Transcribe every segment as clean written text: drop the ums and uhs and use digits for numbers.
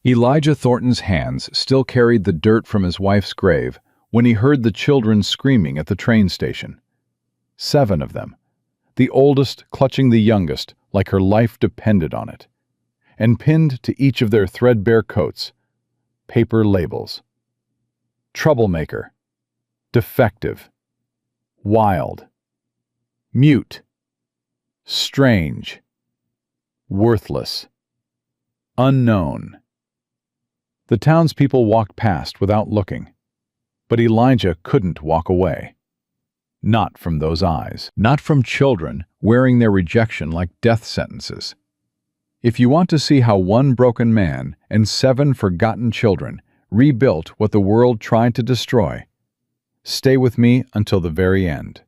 Elijah Thornton's hands still carried the dirt from his wife's grave when he heard the children screaming at the train station. 7 of them, the oldest clutching the youngest like her life depended on it, and pinned to each of their threadbare coats, paper labels. Troublemaker, defective, wild, mute, strange, worthless, unknown. The townspeople walked past without looking, but Elijah couldn't walk away. Not from those eyes, not from children wearing their rejection like death sentences. If you want to see how one broken man and 7 forgotten children rebuilt what the world tried to destroy, stay with me until the very end.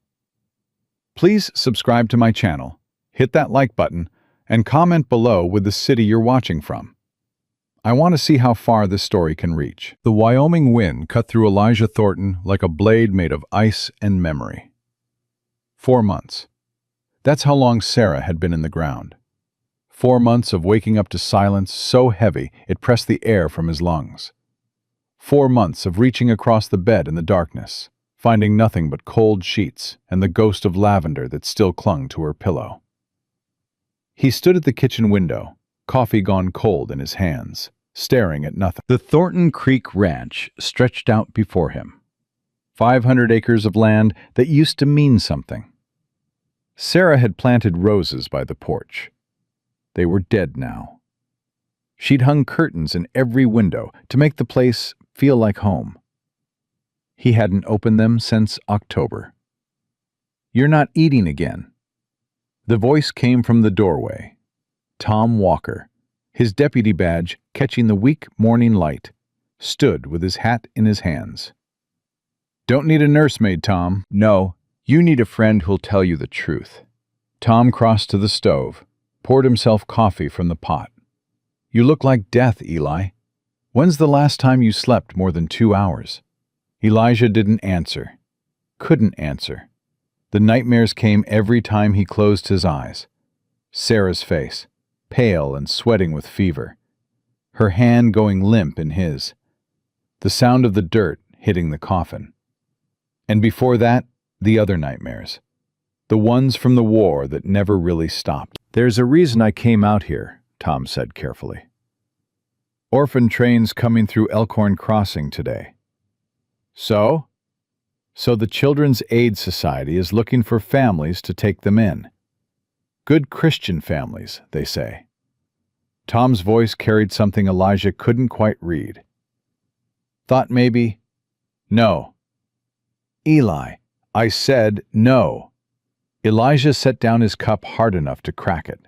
Please subscribe to my channel, hit that like button, and comment below with the city you're watching from. I want to see how far this story can reach. The Wyoming wind cut through Elijah Thornton like a blade made of ice and memory. 4 months. That's how long Sarah had been in the ground. 4 months of waking up to silence so heavy it pressed the air from his lungs. 4 months of reaching across the bed in the darkness, finding nothing but cold sheets and the ghost of lavender that still clung to her pillow. He stood at the kitchen window, coffee gone cold in his hands, staring at nothing. The Thornton Creek Ranch stretched out before him. 500 acres of land that used to mean something. Sarah had planted roses by the porch. They were dead now. She'd hung curtains in every window to make the place feel like home. He hadn't opened them since October. "You're not eating again." The voice came from the doorway. Tom Walker, his deputy badge catching the weak morning light, stood with his hat in his hands. "Don't need a nursemaid, Tom. No, you need a friend who'll tell you the truth." Tom crossed to the stove, poured himself coffee from the pot. "You look like death, Eli. When's the last time you slept more than 2 hours?" Elijah didn't answer. Couldn't answer. The nightmares came every time he closed his eyes. Sarah's face, pale and sweating with fever. Her hand going limp in his. The sound of the dirt hitting the coffin. And before that, the other nightmares. The ones from the war that never really stopped. "There's a reason I came out here," Tom said carefully. "Orphan trains coming through Elkhorn Crossing today." "So?" "So the Children's Aid Society is looking for families to take them in. Good Christian families, they say." Tom's voice carried something Elijah couldn't quite read. "Thought maybe—" "No." "Eli, I said no." Elijah set down his cup hard enough to crack it.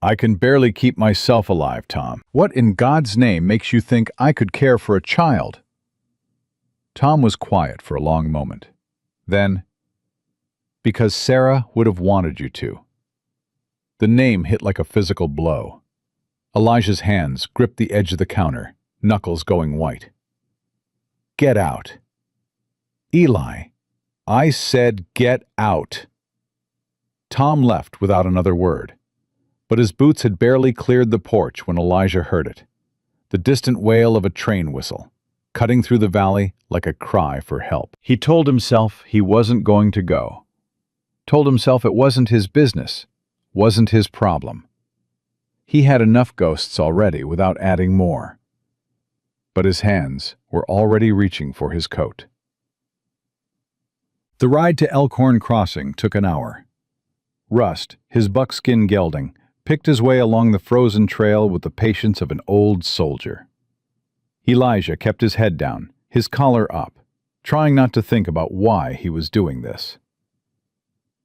"I can barely keep myself alive, Tom. What in God's name makes you think I could care for a child?" Tom was quiet for a long moment. Then, "Because Sarah would have wanted you to." The name hit like a physical blow. Elijah's hands gripped the edge of the counter, knuckles going white. "Get out." "Eli, I said get out." Tom left without another word, but his boots had barely cleared the porch when Elijah heard it. The distant wail of a train whistle, cutting through the valley like a cry for help. He told himself he wasn't going to go. Told himself it wasn't his business, wasn't his problem. He had enough ghosts already without adding more. But his hands were already reaching for his coat. The ride to Elkhorn Crossing took an hour. Rust, his buckskin gelding, picked his way along the frozen trail with the patience of an old soldier. Elijah kept his head down, his collar up, trying not to think about why he was doing this.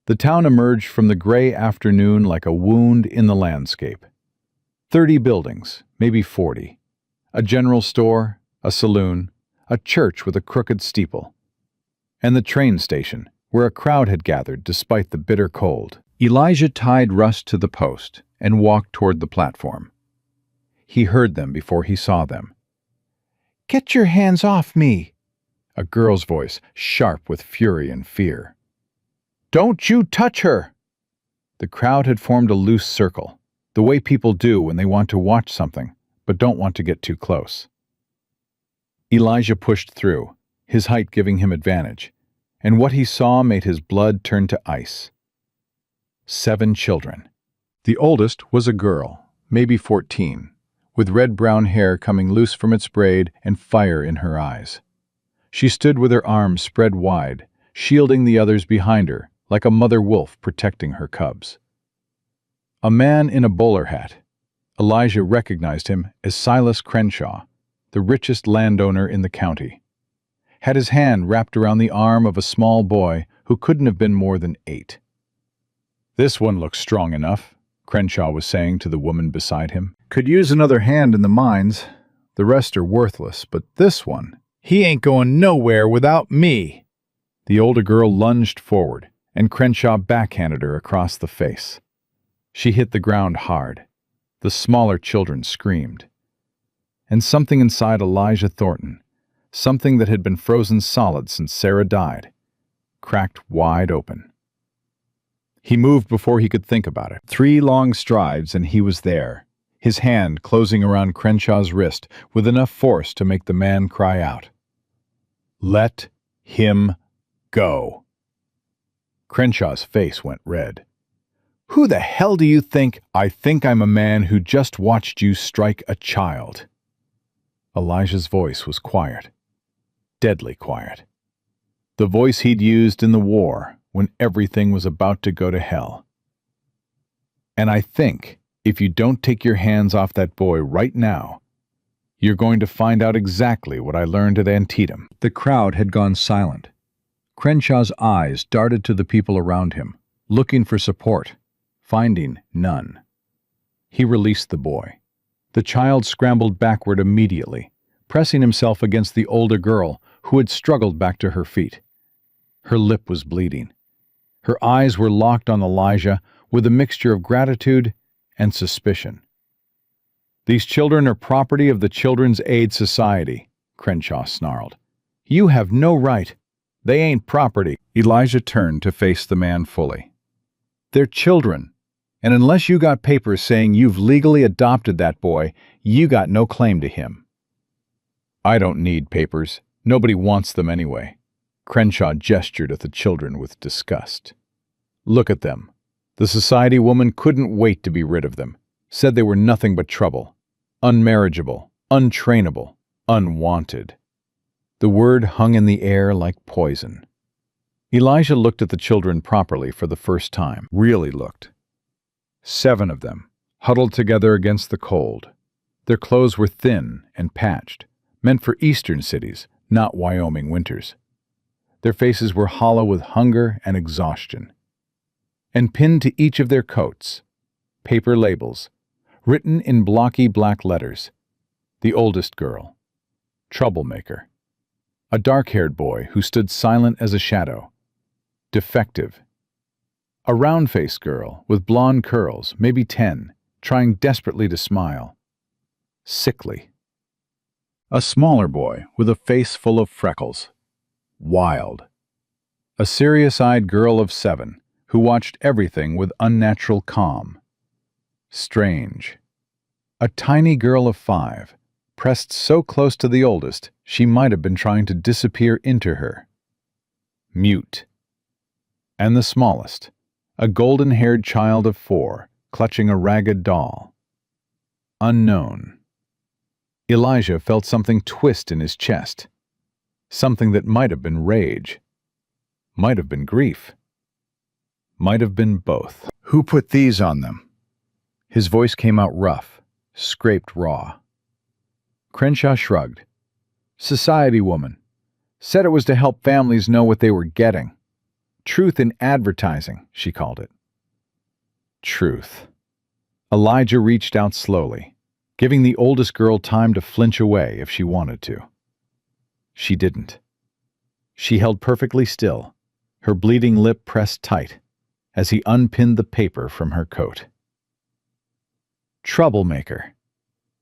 The town emerged from the gray afternoon like a wound in the landscape. 30 buildings, maybe 40. A general store, a saloon, a church with a crooked steeple. And the train station, where a crowd had gathered despite the bitter cold. Elijah tied Rust to the post and walked toward the platform. He heard them before he saw them. "Get your hands off me!" A girl's voice, sharp with fury and fear. "Don't you touch her!" The crowd had formed a loose circle, the way people do when they want to watch something, but don't want to get too close. Elijah pushed through, his height giving him advantage, and what he saw made his blood turn to ice. 7 children. The oldest was a girl, maybe 14, with red-brown hair coming loose from its braid and fire in her eyes. She stood with her arms spread wide, shielding the others behind her, like a mother wolf protecting her cubs. A man in a bowler hat. Elijah recognized him as Silas Crenshaw, the richest landowner in the county. Had his hand wrapped around the arm of a small boy who couldn't have been more than 8. "This one looks strong enough," Crenshaw was saying to the woman beside him. "Could use another hand in the mines. The rest are worthless, but this one, he ain't going nowhere without me." The older girl lunged forward, and Crenshaw backhanded her across the face. She hit the ground hard. The smaller children screamed. And something inside Elijah Thornton, something that had been frozen solid since Sarah died, cracked wide open. He moved before he could think about it. 3 long strides and he was there, his hand closing around Crenshaw's wrist with enough force to make the man cry out. "Let him go." Crenshaw's face went red. "Who the hell do you think?" "I think I'm a man who just watched you strike a child." Elijah's voice was quiet, deadly quiet. The voice he'd used in the war when everything was about to go to hell. "And I think if you don't take your hands off that boy right now, you're going to find out exactly what I learned at Antietam." The crowd had gone silent. Crenshaw's eyes darted to the people around him, looking for support, finding none. He released the boy. The child scrambled backward immediately, pressing himself against the older girl who had struggled back to her feet. Her lip was bleeding. Her eyes were locked on Elijah with a mixture of gratitude and suspicion. "These children are property of the Children's Aid Society," Crenshaw snarled. "You have no right. They ain't property." Elijah turned to face the man fully. "They're children, and unless you got papers saying you've legally adopted that boy, you got no claim to him." "I don't need papers. Nobody wants them anyway." Crenshaw gestured at the children with disgust. "Look at them. The society woman couldn't wait to be rid of them. Said they were nothing but trouble. Unmarriageable, untrainable, unwanted." The word hung in the air like poison. Elijah looked at the children properly for the first time. Really looked. 7 of them, huddled together against the cold. Their clothes were thin and patched, meant for eastern cities, not Wyoming winters. Their faces were hollow with hunger and exhaustion. And pinned to each of their coats, paper labels, written in blocky black letters. The oldest girl, troublemaker. A dark-haired boy who stood silent as a shadow, defective. A round-faced girl with blonde curls, maybe 10, trying desperately to smile, sickly. A smaller boy with a face full of freckles, wild. A serious-eyed girl of 7 who watched everything with unnatural calm, strange. A tiny girl of 5, pressed so close to the oldest she might have been trying to disappear into her, mute. And the smallest, a golden-haired child of 4, clutching a ragged doll, unknown. Elijah felt something twist in his chest, something that might have been rage, might have been grief, might have been both. "Who put these on them?" His voice came out rough, scraped raw. Crenshaw shrugged. "Society woman. Said it was to help families know what they were getting. Truth in advertising, she called it." Truth. Elijah reached out slowly, giving the oldest girl time to flinch away if she wanted to. She didn't. She held perfectly still, her bleeding lip pressed tight, as he unpinned the paper from her coat. Troublemaker.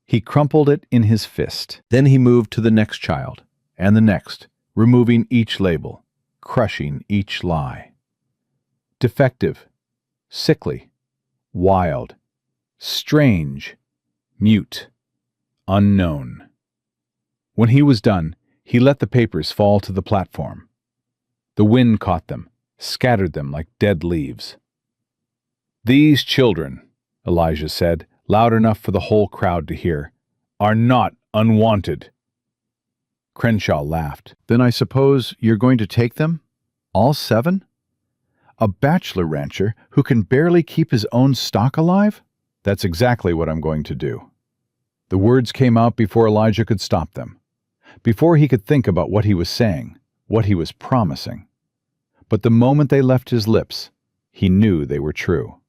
He crumpled it in his fist. Then he moved to the next child, and the next, removing each label, crushing each lie. Defective, sickly, wild, strange, mute, unknown. When he was done, he let the papers fall to the platform. The wind caught them, scattered them like dead leaves. "These children," Elijah said, loud enough for the whole crowd to hear, "are not unwanted." Crenshaw laughed. "Then I suppose you're going to take them? All 7? A bachelor rancher who can barely keep his own stock alive? That's exactly what I'm going to do." The words came out before Elijah could stop them, before he could think about what he was saying, what he was promising. But the moment they left his lips, he knew they were true.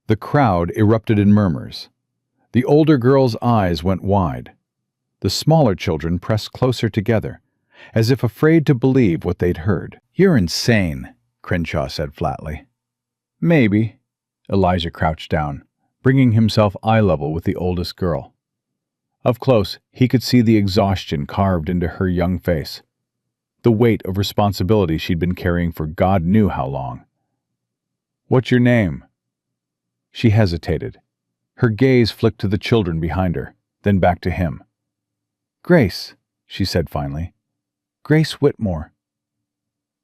The crowd erupted in murmurs. The older girls' eyes went wide. The smaller children pressed closer together, as if afraid to believe what they'd heard. "You're insane," Crenshaw said flatly. "Maybe." Elijah crouched down, bringing himself eye level with the oldest girl. Up close, he could see the exhaustion carved into her young face, the weight of responsibility she'd been carrying for God knew how long. "What's your name?" She hesitated. Her gaze flicked to the children behind her, then back to him. "Grace," she said finally. "Grace Whitmore."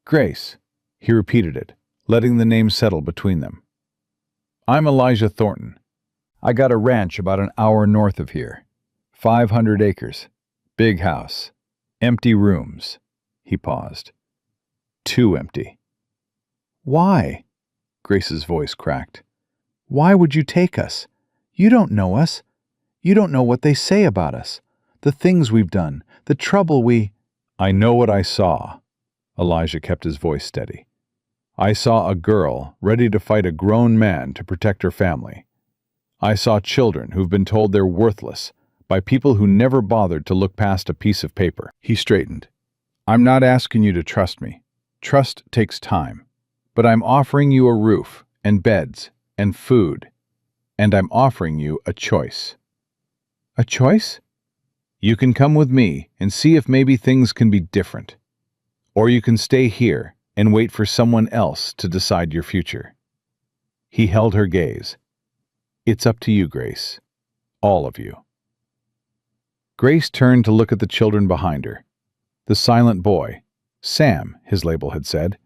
"Grace," he repeated it, letting the name settle between them. "I'm Elijah Thornton. I got a ranch about an hour north of here. 500 acres. Big house. Empty rooms." He paused. "Too empty." "Why?" Grace's voice cracked. "Why would you take us? You don't know us. You don't know what they say about us. The things we've done. The trouble we—" "I know what I saw." Elijah kept his voice steady. "I saw a girl ready to fight a grown man to protect her family. I saw children who've been told they're worthless by people who never bothered to look past a piece of paper." He straightened. "I'm not asking you to trust me. Trust takes time. But I'm offering you a roof and beds and food. And I'm offering you a choice." "A choice?" "You can come with me and see if maybe things can be different. Or you can stay here and wait for someone else to decide your future." He held her gaze. "It's up to you, Grace. All of you." Grace turned to look at the children behind her. The silent boy, Sam, his label had said,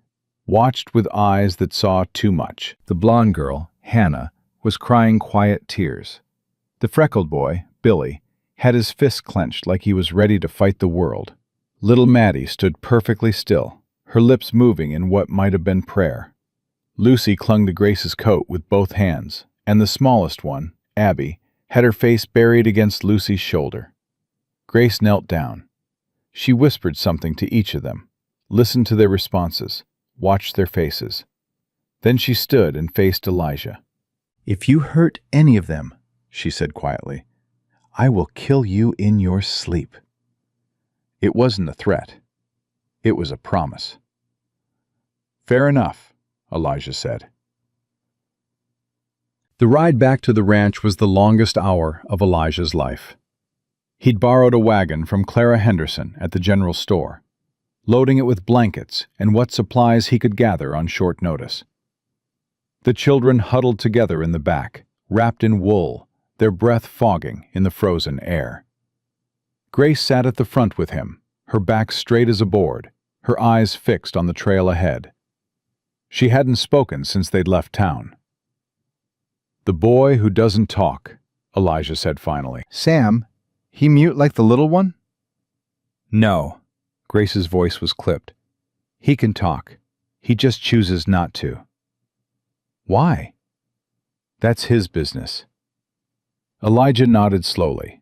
watched with eyes that saw too much. The blonde girl, Hannah, was crying quiet tears. The freckled boy, Billy, had his fists clenched like he was ready to fight the world. Little Maddie stood perfectly still, her lips moving in what might have been prayer. Lucy clung to Grace's coat with both hands, and the smallest one, Abby, had her face buried against Lucy's shoulder. Grace knelt down. She whispered something to each of them, listened to their responses, watched their faces. Then she stood and faced Elijah. "If you hurt any of them," she said quietly, "I will kill you in your sleep." It wasn't a threat. It was a promise. "Fair enough," Elijah said. The ride back to the ranch was the longest hour of Elijah's life. He'd borrowed a wagon from Clara Henderson at the general store, loading it with blankets and what supplies he could gather on short notice. The children huddled together in the back, wrapped in wool, their breath fogging in the frozen air. Grace sat at the front with him, her back straight as a board, her eyes fixed on the trail ahead. She hadn't spoken since they'd left town. "The boy who doesn't talk," Elijah said finally. "Sam, he mute like the little one?" "No." Grace's voice was clipped. "He can talk. He just chooses not to." "Why?" "That's his business." Elijah nodded slowly.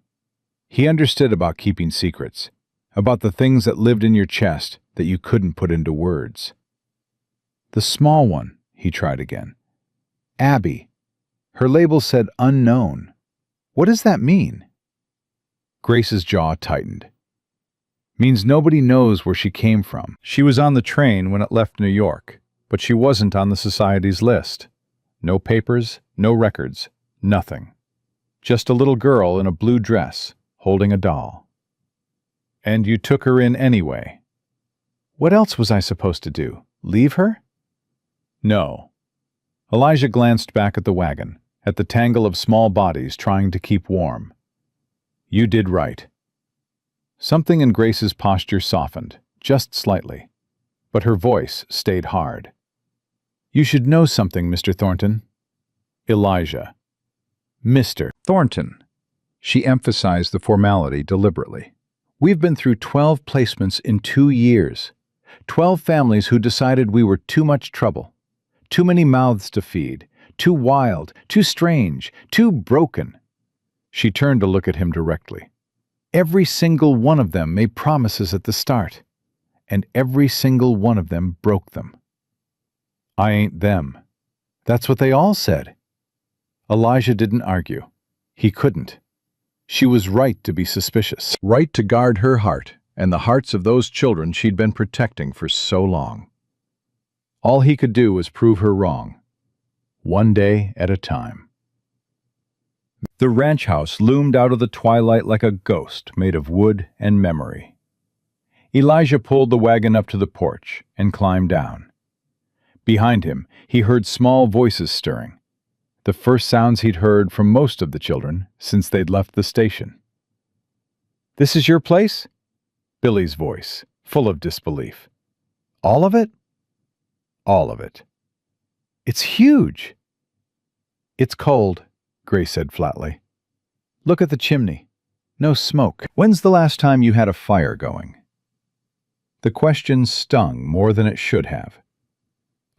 He understood about keeping secrets, about the things that lived in your chest that you couldn't put into words. "The small one," he tried again. "Abby. Her label said unknown. What does that mean?" Grace's jaw tightened. "Means nobody knows where she came from. She was on the train when it left New York, but she wasn't on the society's list. No papers, no records, nothing. Just a little girl in a blue dress, holding a doll." "And you took her in anyway." "What else was I supposed to do? Leave her?" "No." Elijah glanced back at the wagon, at the tangle of small bodies trying to keep warm. You did right." Something in Grace's posture softened, just slightly, but her voice stayed hard. "You should know something, Mr. Thornton." Elijah. "Mr. Thornton." She emphasized the formality deliberately. "We've been through 12 placements in 2 years. 12 families who decided we were too much trouble, too many mouths to feed, too wild, too strange, too broken." She turned to look at him directly. "Every single one of them made promises at the start, and every single one of them broke them." "I ain't them." "That's what they all said." Elijah didn't argue. He couldn't. She was right to be suspicious, right to guard her heart and the hearts of those children she'd been protecting for so long. All he could do was prove her wrong, one day at a time. The ranch house loomed out of the twilight like a ghost made of wood and memory. Elijah pulled the wagon up to the porch and climbed down. Behind him, he heard small voices stirring, the first sounds he'd heard from most of the children since they'd left the station. "This is your place?" Billy's voice, full of disbelief. "All of it?" "All of it." "It's huge." "It's cold," Grace said flatly. "Look at the chimney. No smoke. When's the last time you had a fire going?" The question stung more than it should have.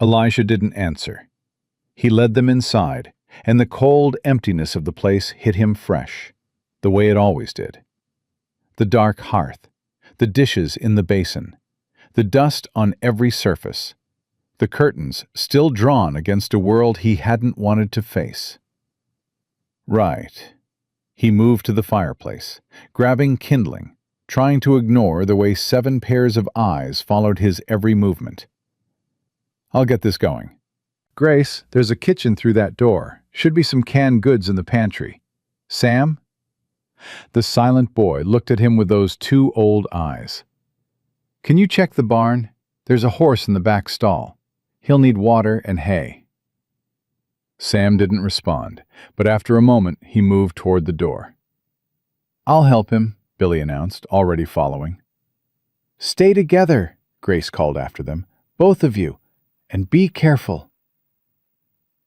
Elijah didn't answer. He led them inside, and the cold emptiness of the place hit him fresh, the way it always did. The dark hearth, the dishes in the basin, the dust on every surface, the curtains still drawn against a world he hadn't wanted to face. Right. He moved to the fireplace, grabbing kindling, trying to ignore the way 7 pairs of eyes followed his every movement. "I'll get this going." "Grace, there's a kitchen through that door. Should be some canned goods in the pantry. Sam?" The silent boy looked at him with those 2 old eyes. "Can you check the barn? There's a horse in the back stall. He'll need water and hay." Sam didn't respond, but after a moment he moved toward the door. "I'll help him," Billy announced, already following. "Stay together," Grace called after them. "Both of you. And be careful."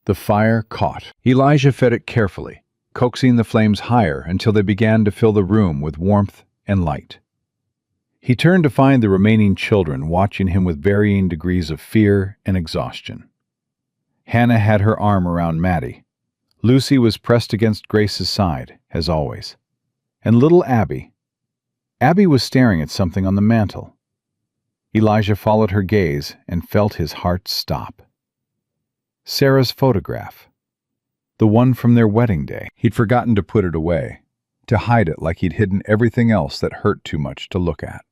The fire caught. Elijah fed it carefully, coaxing the flames higher until they began to fill the room with warmth and light. He turned to find the remaining children watching him with varying degrees of fear and exhaustion. Hannah had her arm around Maddie. Lucy was pressed against Grace's side, as always. And little Abby was staring at something on the mantel. Elijah followed her gaze and felt his heart stop. Sarah's photograph. The one from their wedding day. He'd forgotten to put it away, to hide it like he'd hidden everything else that hurt too much to look at.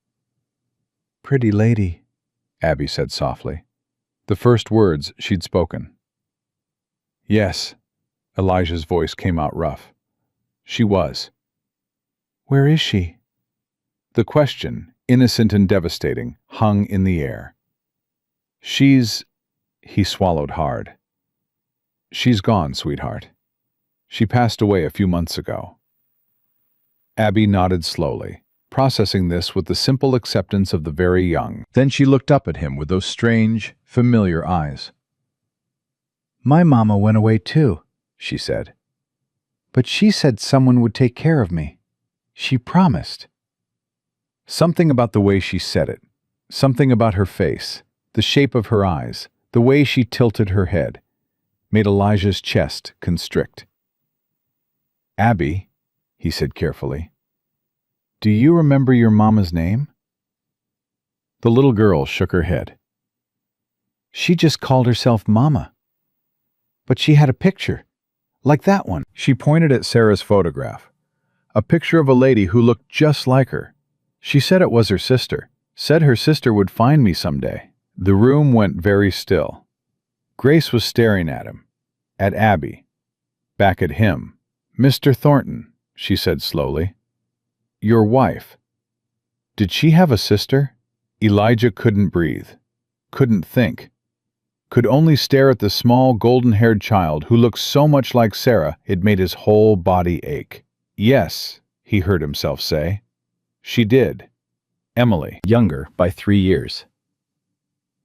"Pretty lady," Abby said softly, the first words she'd spoken. "Yes," Elijah's voice came out rough. "She was." "Where is she?" The question, innocent and devastating, hung in the air. "She's—" he swallowed hard. "She's gone, sweetheart. She passed away a few months ago." Abby nodded slowly, processing this with the simple acceptance of the very young. Then she looked up at him with those strange, familiar eyes. "My mama went away too," she said. "But she said someone would take care of me. She promised." Something about the way she said it, something about her face, the shape of her eyes, the way she tilted her head, made Elijah's chest constrict. "Abby," he said carefully, "do you remember your mama's name?" The little girl shook her head. "She just called herself Mama. But she had a picture, like that one." She pointed at Sarah's photograph, a picture of a lady who looked just like her. "She said it was her sister, said her sister would find me someday." The room went very still. Grace was staring at him, at Abby, back at him. "Mr. Thornton," she said slowly, "your wife, did she have a sister?" Elijah couldn't breathe, couldn't think, could only stare at the small golden-haired child who looked so much like Sarah it made his whole body ache. "Yes," he heard himself say. She did. Emily, younger by 3 years.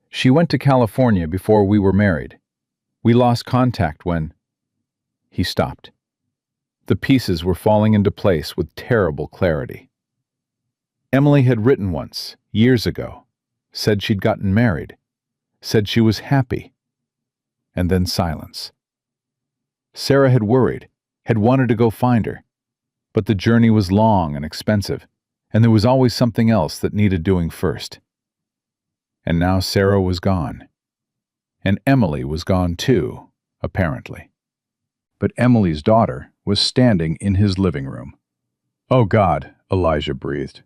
She went to California before we were married. We lost contact when... He stopped. The pieces were falling into place with terrible clarity. Emily had written once, years ago, said she'd gotten married, said she was happy, and then silence. Sarah had worried, had wanted to go find her, but the journey was long and expensive, and there was always something else that needed doing first. And now Sarah was gone. And Emily was gone too, apparently. But Emily's daughter was standing in his living room. "Oh God," Elijah breathed.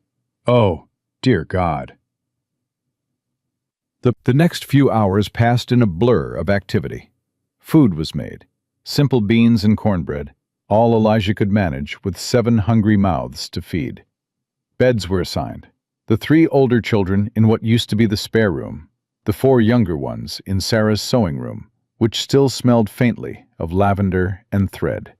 "Oh, dear God." The next few hours passed in a blur of activity. Food was made. Simple beans and cornbread, all Elijah could manage with 7 hungry mouths to feed. Beds were assigned. The 3 older children in what used to be the spare room, the 4 younger ones in Sarah's sewing room, which still smelled faintly of lavender and thread.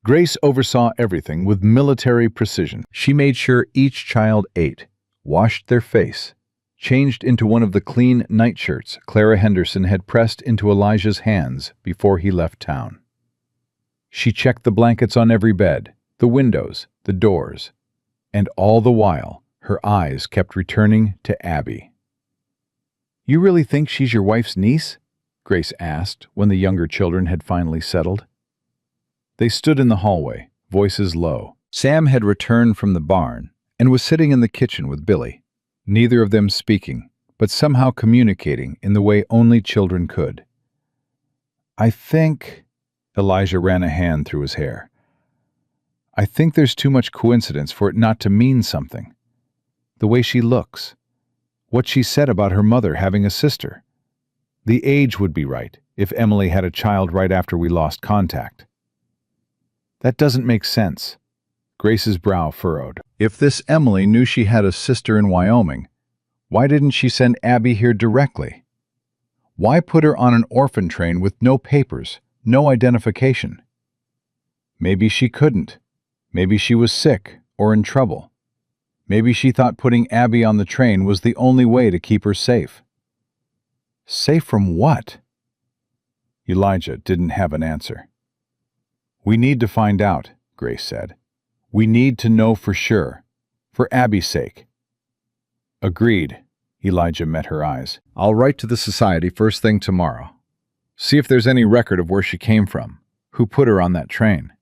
Grace oversaw everything with military precision. She made sure each child ate, washed their face, changed into one of the clean nightshirts Clara Henderson had pressed into Elijah's hands before he left town. She checked the blankets on every bed, the windows, the doors, and all the while, her eyes kept returning to Abby. "You really think she's your wife's niece?" Grace asked when the younger children had finally settled. They stood in the hallway, voices low. Sam had returned from the barn and was sitting in the kitchen with Billy, neither of them speaking, but somehow communicating in the way only children could. "I think," Elijah ran a hand through his hair, "I think there's too much coincidence for it not to mean something. The way she looks, what she said about her mother having a sister. The age would be right if Emily had a child right after we lost contact." "That doesn't make sense." Grace's brow furrowed. "If this Emily knew she had a sister in Wyoming, why didn't she send Abby here directly? Why put her on an orphan train with no papers, no identification? Maybe she couldn't. Maybe she was sick or in trouble. Maybe she thought putting Abby on the train was the only way to keep her safe." "Safe from what?" Elijah didn't have an answer. "We need to find out," Grace said. "We need to know for sure, for Abby's sake." "Agreed." Elijah met her eyes. "I'll write to the society first thing tomorrow. See if there's any record of where she came from, who put her on that train."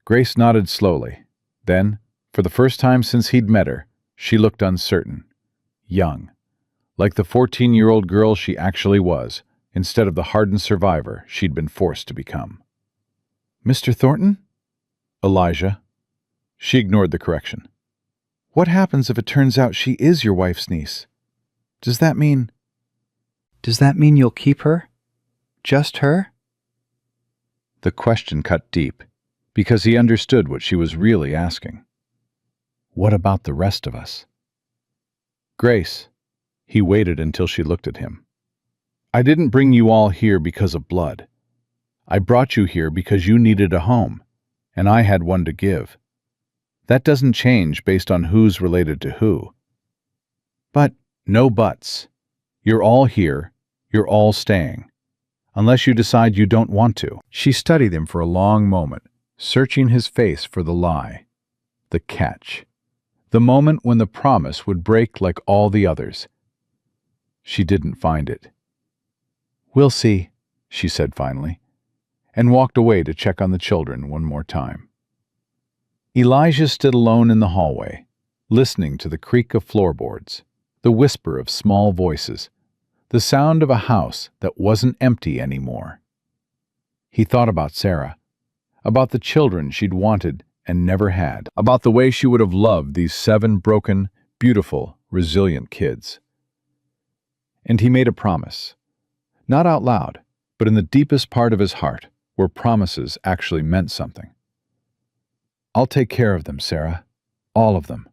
Grace nodded slowly. Then, for the first time since he'd met her, she looked uncertain, young, like the 14-year-old girl she actually was, instead of the hardened survivor she'd been forced to become. "Mr. Thornton?" "Elijah." She ignored the correction. "What happens if it turns out she is your wife's niece? Does that mean you'll keep her? Just her?" The question cut deep, because he understood what she was really asking. What about the rest of us? "Grace," he waited until she looked at him. "I didn't bring you all here because of blood. I brought you here because you needed a home, and I had one to give. That doesn't change based on who's related to who." "But..." "No buts. You're all here. You're all staying. Unless you decide you don't want to." She studied him for a long moment, searching his face for the lie, the catch, the moment when the promise would break like all the others. She didn't find it. "We'll see," she said finally, and walked away to check on the children one more time. Elijah stood alone in the hallway, listening to the creak of floorboards, the whisper of small voices, the sound of a house that wasn't empty anymore. He thought about Sarah, about the children she'd wanted and never had, about the way she would have loved these 7 broken, beautiful, resilient kids. And he made a promise, not out loud, but in the deepest part of his heart, where promises actually meant something. "I'll take care of them, Sarah. All of them.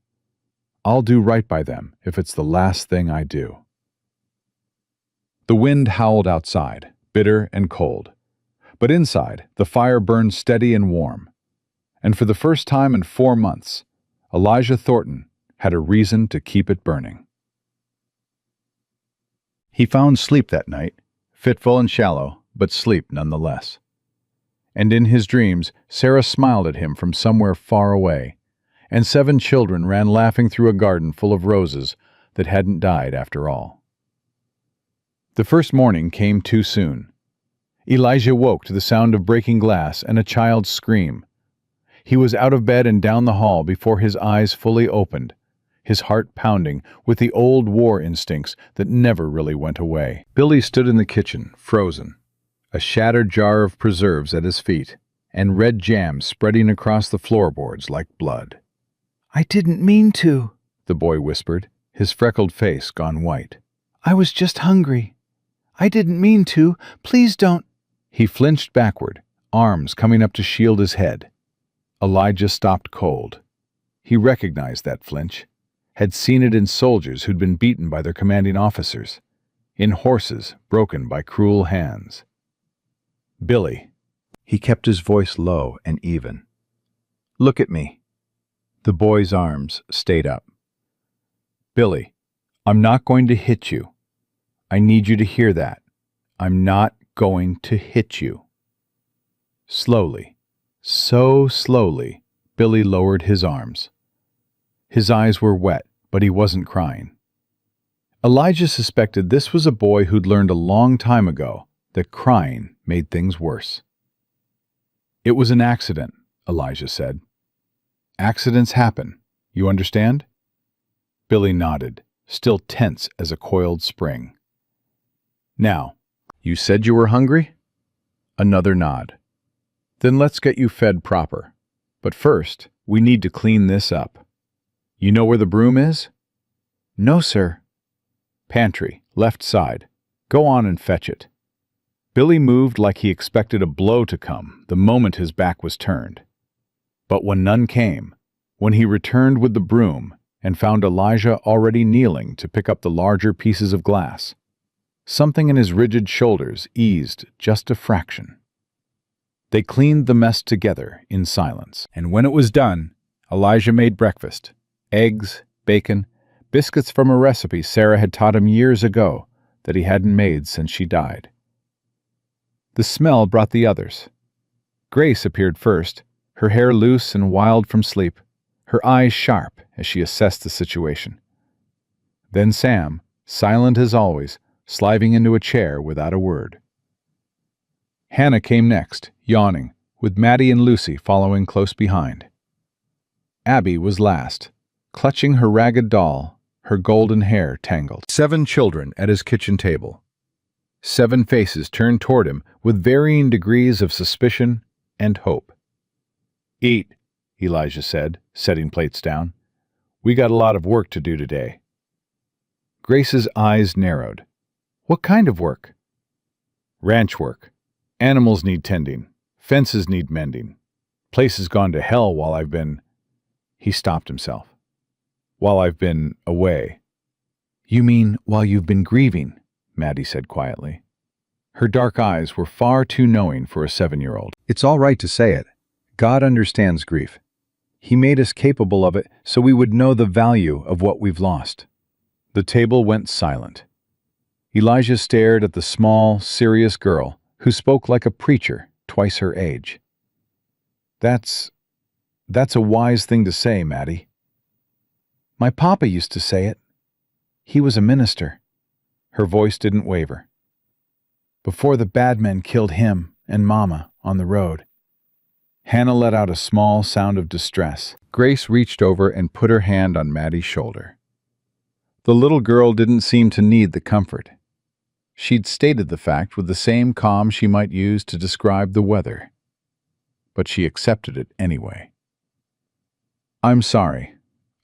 I'll do right by them if it's the last thing I do." The wind howled outside, bitter and cold. But inside, the fire burned steady and warm. And for the first time in 4 months, Elijah Thornton had a reason to keep it burning. He found sleep that night, fitful and shallow, but sleep nonetheless. And in his dreams, Sarah smiled at him from somewhere far away, and 7 children ran laughing through a garden full of roses that hadn't died after all. The first morning came too soon. Elijah woke to the sound of breaking glass and a child's scream. He was out of bed and down the hall before his eyes fully opened, his heart pounding with the old war instincts that never really went away. Billy stood in the kitchen, frozen, a shattered jar of preserves at his feet, and red jam spreading across the floorboards like blood. I didn't mean to, the boy whispered, his freckled face gone white. I was just hungry. I didn't mean to. Please don't. He flinched backward, arms coming up to shield his head. Elijah stopped cold. He recognized that flinch, had seen it in soldiers who'd been beaten by their commanding officers, in horses broken by cruel hands. Billy. He kept his voice low and even. Look at me. The boy's arms stayed up. Billy, I'm not going to hit you. I need you to hear that. I'm not going to hit you. Slowly, so slowly, Billy lowered his arms. His eyes were wet, but he wasn't crying. Elijah suspected this was a boy who'd learned a long time ago that crying made things worse. It was an accident, Elijah said. Accidents happen, you understand? Billy nodded, still tense as a coiled spring. Now, you said you were hungry? Another nod. Then let's get you fed proper. But first, we need to clean this up. You know where the broom is? No, sir. Pantry, left side. Go on and fetch it. Billy moved like he expected a blow to come the moment his back was turned. But when none came, when he returned with the broom and found Elijah already kneeling to pick up the larger pieces of glass, something in his rigid shoulders eased just a fraction. They cleaned the mess together in silence, and when it was done, Elijah made breakfast: eggs, bacon, biscuits from a recipe Sarah had taught him years ago that he hadn't made since she died. The smell brought the others. Grace appeared first, her hair loose and wild from sleep, her eyes sharp as she assessed the situation. Then Sam, silent as always, sliding into a chair without a word. Hannah came next, yawning, with Maddie and Lucy following close behind. Abby was last, clutching her ragged doll, her golden hair tangled. 7 children at his kitchen table. 7 faces turned toward him with varying degrees of suspicion and hope. Eat, Elijah said, setting plates down. We got a lot of work to do today. Grace's eyes narrowed. What kind of work? Ranch work. Animals need tending. Fences need mending. Place has gone to hell while I've been... He stopped himself. While I've been away. You mean while you've been grieving, Maddie said quietly. Her dark eyes were far too knowing for a 7-year-old. It's all right to say it. God understands grief. He made us capable of it so we would know the value of what we've lost. The table went silent. Elijah stared at the small, serious girl who spoke like a preacher twice her age. That's a wise thing to say, Maddie. My papa used to say it. He was a minister. Her voice didn't waver. Before the bad men killed him and Mama on the road. Hannah let out a small sound of distress. Grace reached over and put her hand on Maddie's shoulder. The little girl didn't seem to need the comfort. She'd stated the fact with the same calm she might use to describe the weather. But she accepted it anyway. I'm sorry,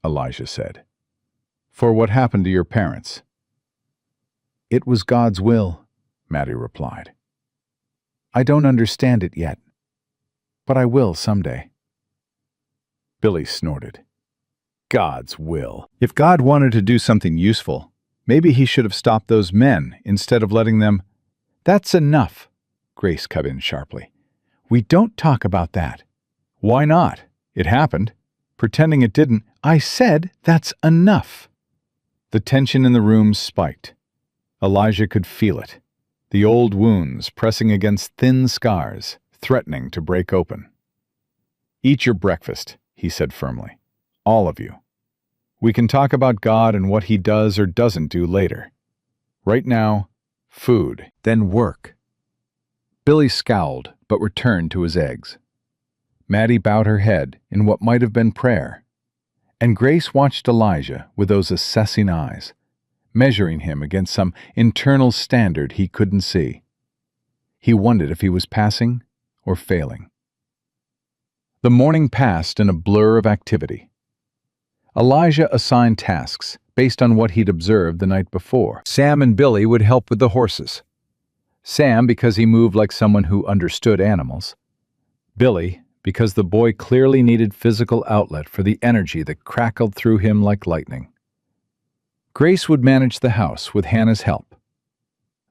Elijah said, for what happened to your parents. It was God's will, Maddie replied. I don't understand it yet, but I will someday. Billy snorted. God's will. If God wanted to do something useful, maybe he should have stopped those men instead of letting them... That's enough, Grace cut in sharply. We don't talk about that. Why not? It happened. Pretending it didn't. I said that's enough. The tension in the room spiked. Elijah could feel it. The old wounds pressing against thin scars, threatening to break open. "Eat your breakfast," he said firmly. "All of you. We can talk about God and what He does or doesn't do later. Right now, food, then work." Billy scowled, but returned to his eggs. Maddie bowed her head in what might have been prayer, and Grace watched Elijah with those assessing eyes, measuring him against some internal standard he couldn't see. He wondered if he was passing or failing. The morning passed in a blur of activity. Elijah assigned tasks based on what he'd observed the night before. Sam and Billy would help with the horses. Sam because he moved like someone who understood animals. Billy because the boy clearly needed physical outlet for the energy that crackled through him like lightning. Grace would manage the house with Hannah's help.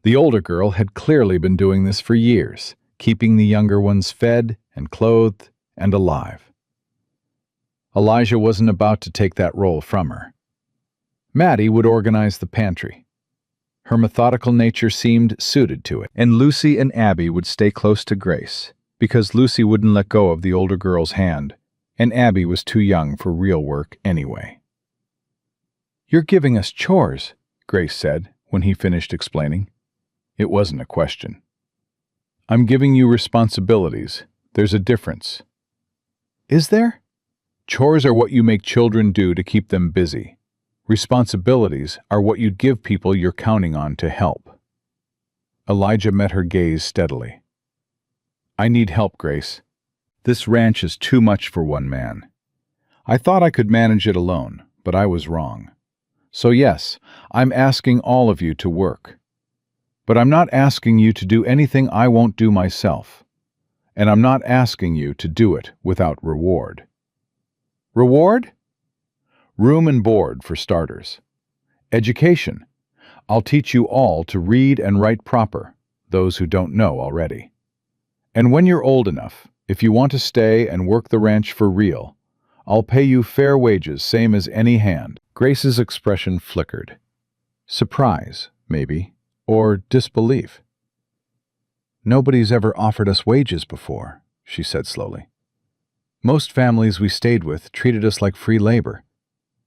The older girl had clearly been doing this for years, keeping the younger ones fed and clothed and alive. Elijah wasn't about to take that role from her. Maddie would organize the pantry. Her methodical nature seemed suited to it, and Lucy and Abby would stay close to Grace, because Lucy wouldn't let go of the older girl's hand, and Abby was too young for real work anyway. "You're giving us chores," Grace said when he finished explaining. It wasn't a question. "I'm giving you responsibilities. There's a difference." "Is there?" "Chores are what you make children do to keep them busy. Responsibilities are what you'd give people you're counting on to help." Elijah met her gaze steadily. "I need help, Grace. This ranch is too much for one man. I thought I could manage it alone, but I was wrong. So yes, I'm asking all of you to work. But I'm not asking you to do anything I won't do myself. And I'm not asking you to do it without reward." "Reward?" "Room and board, for starters. Education. I'll teach you all to read and write proper, those who don't know already. And when you're old enough, if you want to stay and work the ranch for real, I'll pay you fair wages, same as any hand." Grace's expression flickered. Surprise, maybe, or disbelief. "Nobody's ever offered us wages before," she said slowly. "Most families we stayed with treated us like free labor.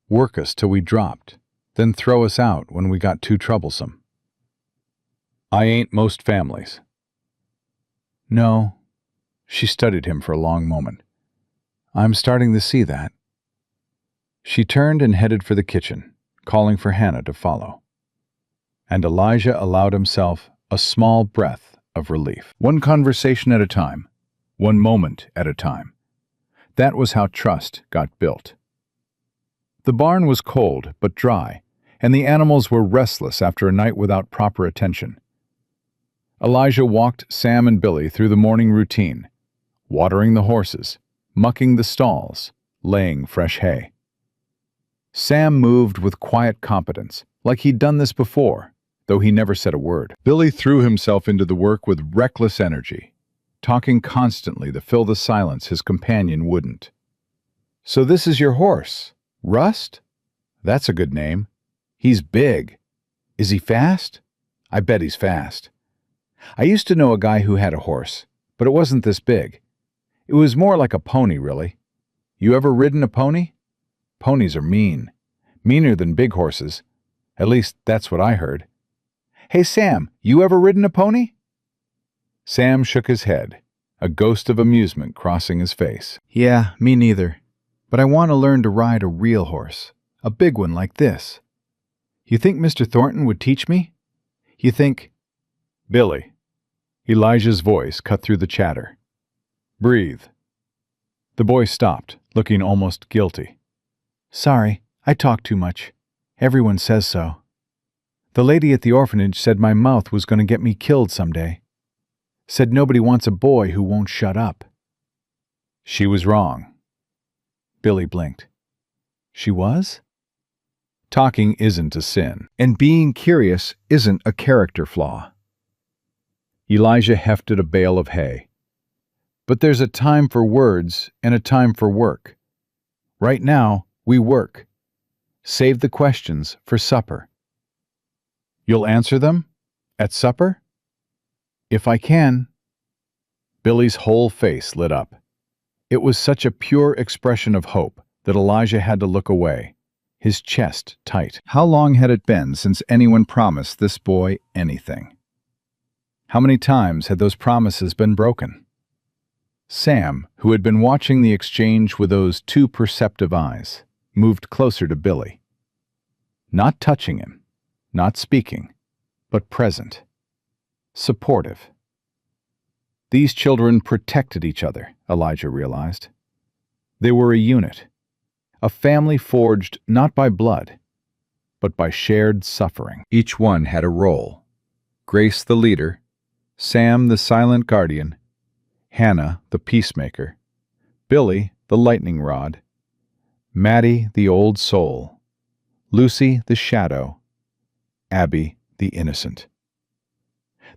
Work us till we dropped, then throw us out when we got too troublesome." "I ain't most families." "No." She studied him for a long moment. "I'm starting to see that." She turned and headed for the kitchen, calling for Hannah to follow. And Elijah allowed himself a small breath of relief. One conversation at a time, one moment at a time. That was how trust got built. The barn was cold but dry, and the animals were restless after a night without proper attention. Elijah walked Sam and Billy through the morning routine, watering the horses, mucking the stalls, laying fresh hay. Sam moved with quiet competence, like he'd done this before, though he never said a word. Billy threw himself into the work with reckless energy, talking constantly to fill the silence his companion wouldn't. "So this is your horse, Rust? That's a good name. He's big. Is he fast? I bet he's fast. I used to know a guy who had a horse, but it wasn't this big. It was more like a pony, really. You ever ridden a pony? Ponies are mean. Meaner than big horses. At least that's what I heard. Hey, Sam, you ever ridden a pony?" Sam shook his head, a ghost of amusement crossing his face. "Yeah, me neither. But I want to learn to ride a real horse, a big one like this. You think Mr. Thornton would teach me? You think—" "Billy." Elijah's voice cut through the chatter. "Breathe." The boy stopped, looking almost guilty. "Sorry, I talk too much. Everyone says so. The lady at the orphanage said my mouth was going to get me killed someday. Said nobody wants a boy who won't shut up." "She was wrong." Billy blinked. "She was?" Talking isn't a sin, and being curious isn't a character flaw. Elijah hefted a bale of hay. "But there's a time for words and a time for work. Right now, we work. Save the questions for supper. You'll answer them? At supper? If I can. Billy's whole face lit up. It was such a pure expression of hope that Elijah had to look away, his chest tight. How long had it been since anyone promised this boy anything? How many times had those promises been broken? Sam, who had been watching the exchange with those two perceptive eyes, moved closer to Billy. Not touching him, not speaking, but present, supportive. These children protected each other, Elijah realized. They were a unit, a family forged not by blood, but by shared suffering. Each one had a role. Grace the leader, Sam the silent guardian, Hannah the peacemaker, Billy the lightning rod, Maddie the old soul, Lucy the shadow, Abby the innocent.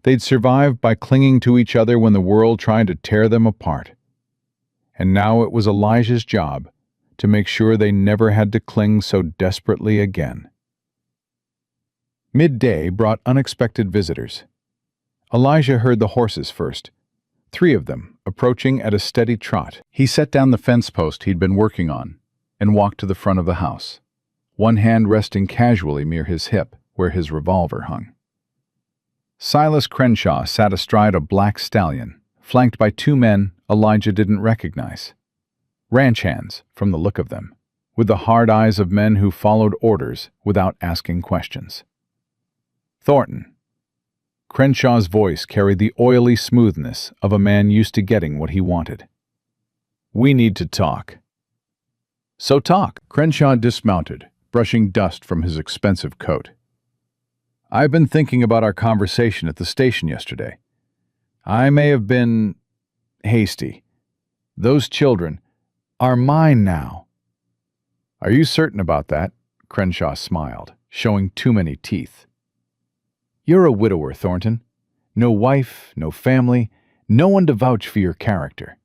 They'd survived by clinging to each other when the world tried to tear them apart. And now it was Elijah's job to make sure they never had to cling so desperately again. Midday brought unexpected visitors. Elijah heard the horses first, 3 of them approaching at a steady trot. He set down the fence post he'd been working on and walked to the front of the house, one hand resting casually near his hip where his revolver hung. Silas Crenshaw sat astride a black stallion, flanked by 2 men Elijah didn't recognize. Ranch hands, from the look of them, with the hard eyes of men who followed orders without asking questions. Thornton. Crenshaw's voice carried the oily smoothness of a man used to getting what he wanted. We need to talk. So talk. Crenshaw dismounted, brushing dust from his expensive coat. I've been thinking about our conversation at the station yesterday. I may have been hasty. Those children are mine now. Are you certain about that? Crenshaw smiled, showing too many teeth. You're a widower, Thornton. No wife, no family, no one to vouch for your character.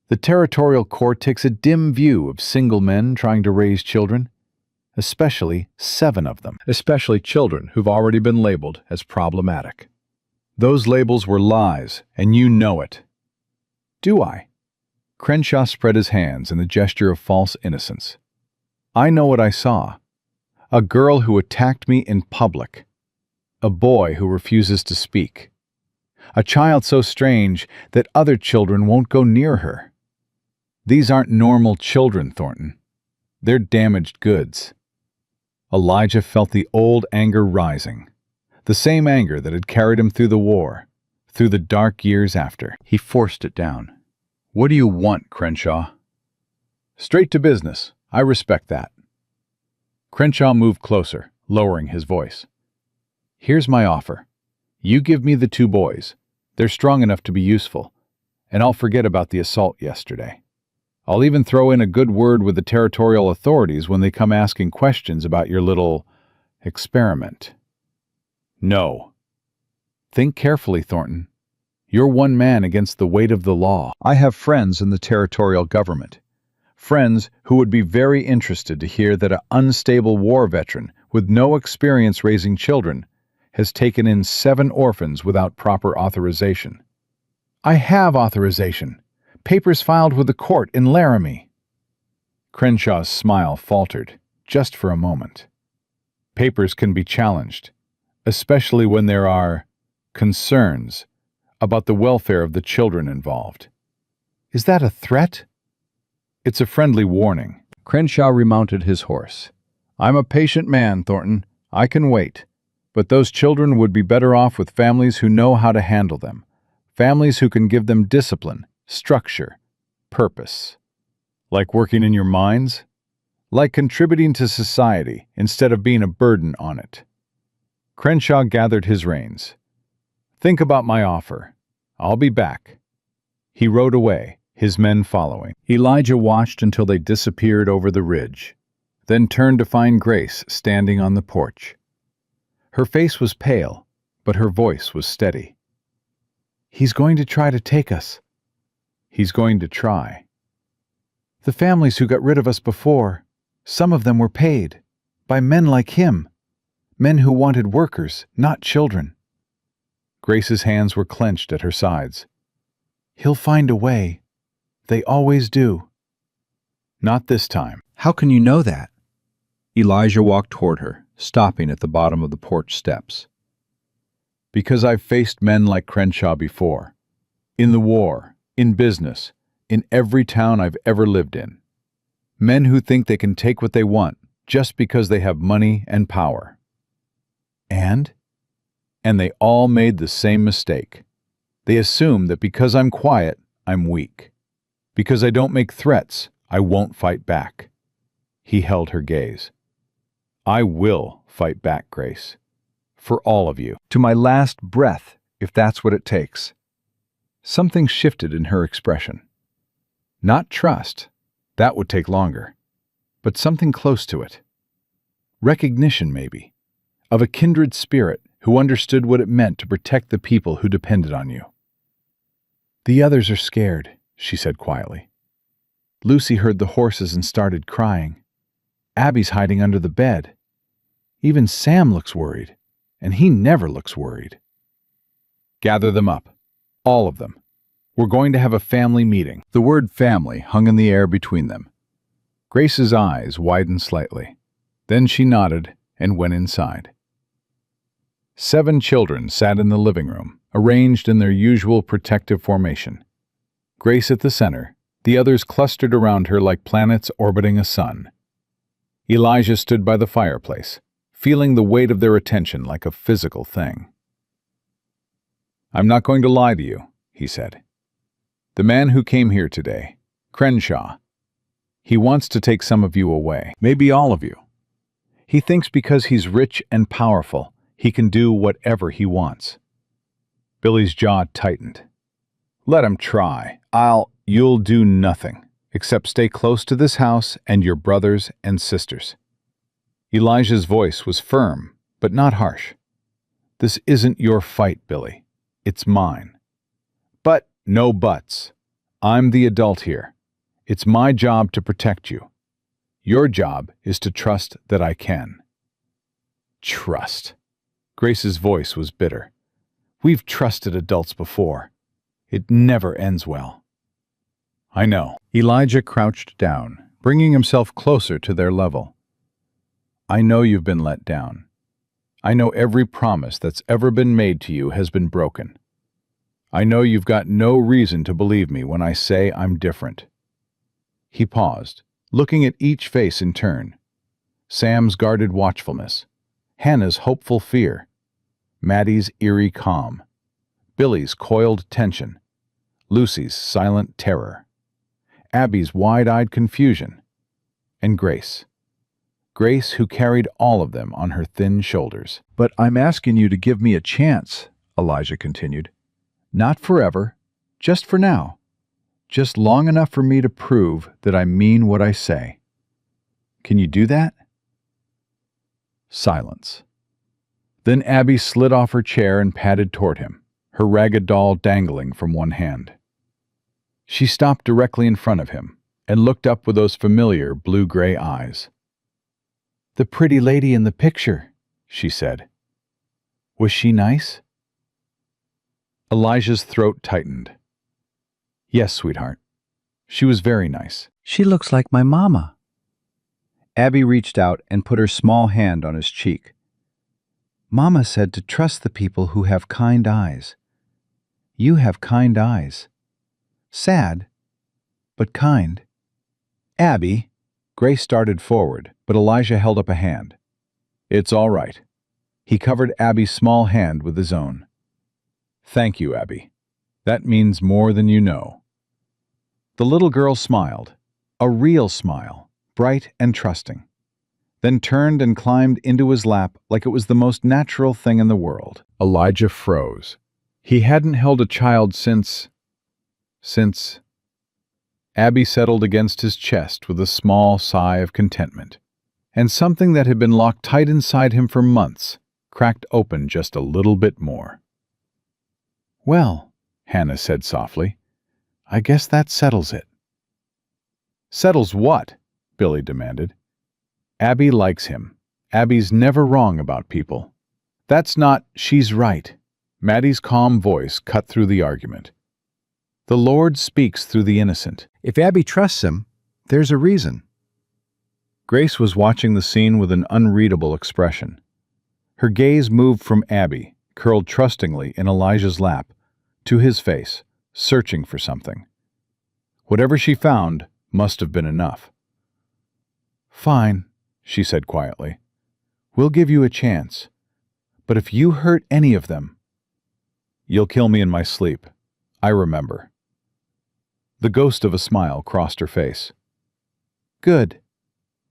The territorial court takes a dim view of single men trying to raise children. Especially 7 of them. Especially children who've already been labeled as problematic. Those labels were lies, and you know it. Do I? Crenshaw spread his hands in the gesture of false innocence. I know what I saw. A girl who attacked me in public. A boy who refuses to speak. A child so strange that other children won't go near her. These aren't normal children, Thornton. They're damaged goods. Elijah felt the old anger rising, the same anger that had carried him through the war, through the dark years after. He forced it down. What do you want, Crenshaw? Straight to business. I respect that. Crenshaw moved closer, lowering his voice. Here's my offer. You give me the 2 boys. They're strong enough to be useful, and I'll forget about the assault yesterday. I'll even throw in a good word with the territorial authorities when they come asking questions about your little experiment. No. Think carefully, Thornton. You're one man against the weight of the law. I have friends in the territorial government. Friends who would be very interested to hear that an unstable war veteran with no experience raising children has taken in 7 orphans without proper authorization. I have authorization. Papers filed with the court in Laramie. Crenshaw's smile faltered, just for a moment. Papers can be challenged, especially when there are concerns about the welfare of the children involved. Is that a threat? It's a friendly warning. Crenshaw remounted his horse. I'm a patient man, Thornton. I can wait. But those children would be better off with families who know how to handle them. Families who can give them discipline, structure, purpose. Like working in your mines? Like contributing to society instead of being a burden on it. Crenshaw gathered his reins. Think about my offer. I'll be back. He rode away, his men following. Elijah watched until they disappeared over the ridge, then turned to find Grace standing on the porch. Her face was pale, but her voice was steady. He's going to try to take us. He's going to try. The families who got rid of us before, some of them were paid. By men like him. Men who wanted workers, not children. Grace's hands were clenched at her sides. He'll find a way. They always do. Not this time. How can you know that? Elijah walked toward her, stopping at the bottom of the porch steps. Because I've faced men like Crenshaw before. In the war, in business, in every town I've ever lived in. Men who think they can take what they want just because they have money and power. And they all made the same mistake. They assume that because I'm quiet, I'm weak. Because I don't make threats, I won't fight back. He held her gaze. I will fight back, Grace. For all of you. To my last breath, if that's what it takes. Something shifted in her expression. Not trust. That would take longer. But something close to it. Recognition, maybe. Of a kindred spirit who understood what it meant to protect the people who depended on you. The others are scared, she said quietly. Lucy heard the horses and started crying. Abby's hiding under the bed. Even Sam looks worried, and he never looks worried. Gather them up. All of them. We're going to have a family meeting. The word family hung in the air between them. Grace's eyes widened slightly. Then she nodded and went inside. 7 children sat in the living room, arranged in their usual protective formation. Grace at the center, the others clustered around her like planets orbiting a sun. Elijah stood by the fireplace, feeling the weight of their attention like a physical thing. I'm not going to lie to you, he said. The man who came here today, Crenshaw, he wants to take some of you away, maybe all of you. He thinks because he's rich and powerful, he can do whatever he wants. Billy's jaw tightened. Let him try. You'll do nothing, except stay close to this house and your brothers and sisters. Elijah's voice was firm, but not harsh. This isn't your fight, Billy. It's mine. But no buts. I'm the adult here. It's my job to protect you. Your job is to trust that I can. Trust. Grace's voice was bitter. We've trusted adults before. It never ends well. I know. Elijah crouched down, bringing himself closer to their level. I know you've been let down. I know every promise that's ever been made to you has been broken. I know you've got no reason to believe me when I say I'm different. He paused, looking at each face in turn. Sam's guarded watchfulness, Hannah's hopeful fear, Maddie's eerie calm, Billy's coiled tension, Lucy's silent terror, Abby's wide-eyed confusion, and Grace. Grace who carried all of them on her thin shoulders. But I'm asking you to give me a chance, Elijah continued. Not forever, just for now. Just long enough for me to prove that I mean what I say. Can you do that? Silence. Then Abby slid off her chair and padded toward him, her ragged doll dangling from one hand. She stopped directly in front of him and looked up with those familiar blue-gray eyes. The pretty lady in the picture, she said. Was she nice? Elijah's throat tightened. Yes, sweetheart. She was very nice. She looks like my mama. Abby reached out and put her small hand on his cheek. Mama said to trust the people who have kind eyes. You have kind eyes. Sad, but kind. Abby, Grace started forward, but Elijah held up a hand. It's all right. He covered Abby's small hand with his own. Thank you, Abby. That means more than you know. The little girl smiled, a real smile, bright and trusting, then turned and climbed into his lap like it was the most natural thing in the world. Elijah froze. He hadn't held a child since... Abby settled against his chest with a small sigh of contentment, and something that had been locked tight inside him for months cracked open just a little bit more. Well, Hannah said softly, I guess that settles it. Settles what? Billy demanded. Abby likes him. Abby's never wrong about people. That's not, she's right. Maddie's calm voice cut through the argument. The Lord speaks through the innocent. If Abby trusts him, there's a reason. Grace was watching the scene with an unreadable expression. Her gaze moved from Abby, curled trustingly in Elijah's lap, to his face, searching for something. Whatever she found must have been enough. "Fine," she said quietly. "We'll give you a chance. But if you hurt any of them—" "You'll kill me in my sleep. I remember." The ghost of a smile crossed her face. "Good.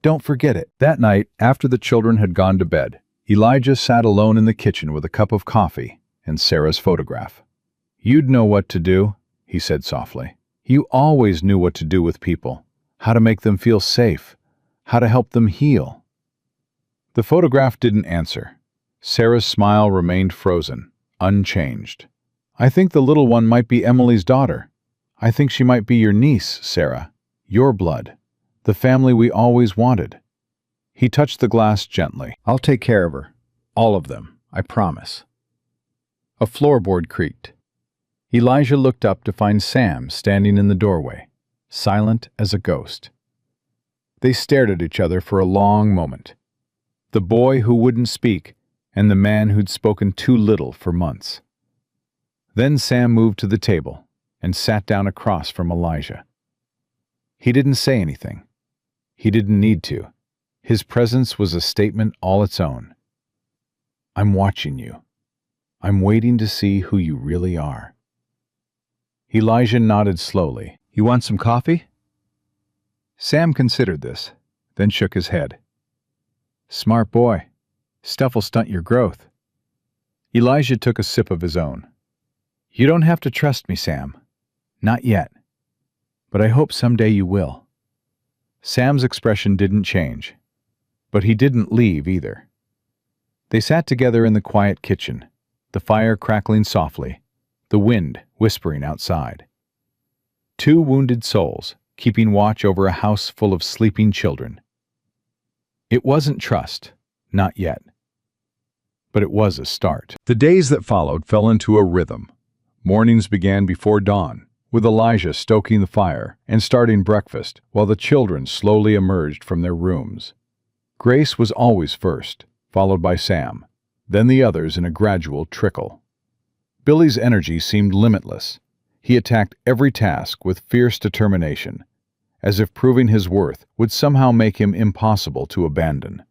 Don't forget it." That night, after the children had gone to bed, Elijah sat alone in the kitchen with a cup of coffee and Sarah's photograph. "You'd know what to do," he said softly. "You always knew what to do with people, how to make them feel safe, how to help them heal." The photograph didn't answer. Sarah's smile remained frozen, unchanged. "I think the little one might be Emily's daughter. I think she might be your niece, Sarah. Your blood. The family we always wanted." He touched the glass gently. I'll take care of her. "All of them, I promise." A floorboard creaked. Elijah looked up to find Sam standing in the doorway, silent as a ghost. They stared at each other for a long moment. The boy who wouldn't speak, and the man who'd spoken too little for months. Then Sam moved to the table and sat down across from Elijah. He didn't say anything. He didn't need to. His presence was a statement all its own. "I'm watching you. I'm waiting to see who you really are." Elijah nodded slowly. You want some coffee? Sam considered this, then shook his head. "Smart boy. Stuff'll stunt your growth." Elijah took a sip of his own. "You don't have to trust me, Sam. Not yet. But I hope someday you will." Sam's expression didn't change, but he didn't leave either. They sat together in the quiet kitchen, the fire crackling softly, the wind whispering outside. Two wounded souls keeping watch over a house full of sleeping children. It wasn't trust, not yet. But it was a start. The days that followed fell into a rhythm. Mornings began before dawn, with Elijah stoking the fire and starting breakfast while the children slowly emerged from their rooms. Grace was always first, followed by Sam, then the others in a gradual trickle. Billy's energy seemed limitless. He attacked every task with fierce determination, as if proving his worth would somehow make him impossible to abandon.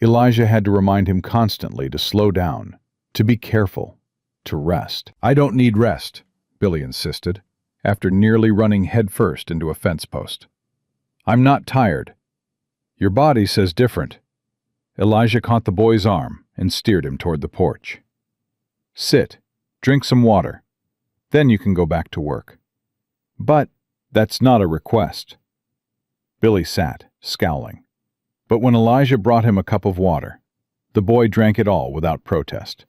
Elijah had to remind him constantly to slow down, to be careful, to rest. "I don't need rest," Billy insisted, after nearly running headfirst into a fence post. "I'm not tired." "Your body says different." Elijah caught the boy's arm and steered him toward the porch. "Sit, drink some water. Then you can go back to work." "But that's not a request." Billy sat, scowling. But when Elijah brought him a cup of water, the boy drank it all without protest.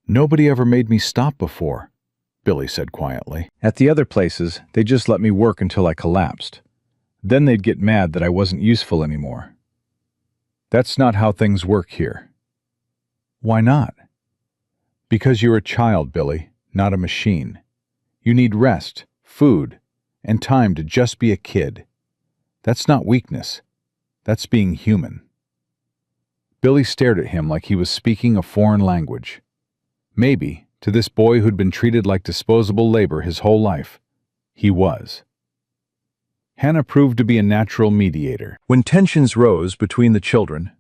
"Nobody ever made me stop before," Billy said quietly. "At the other places, they just let me work until I collapsed. Then they'd get mad that I wasn't useful anymore. That's not how things work here." "Why not?" "Because you're a child, Billy, not a machine. You need rest, food, and time to just be a kid. That's not weakness. That's being human." Billy stared at him like he was speaking a foreign language. Maybe, to this boy who'd been treated like disposable labor his whole life, he was. Hannah proved to be a natural mediator. When tensions rose between the children,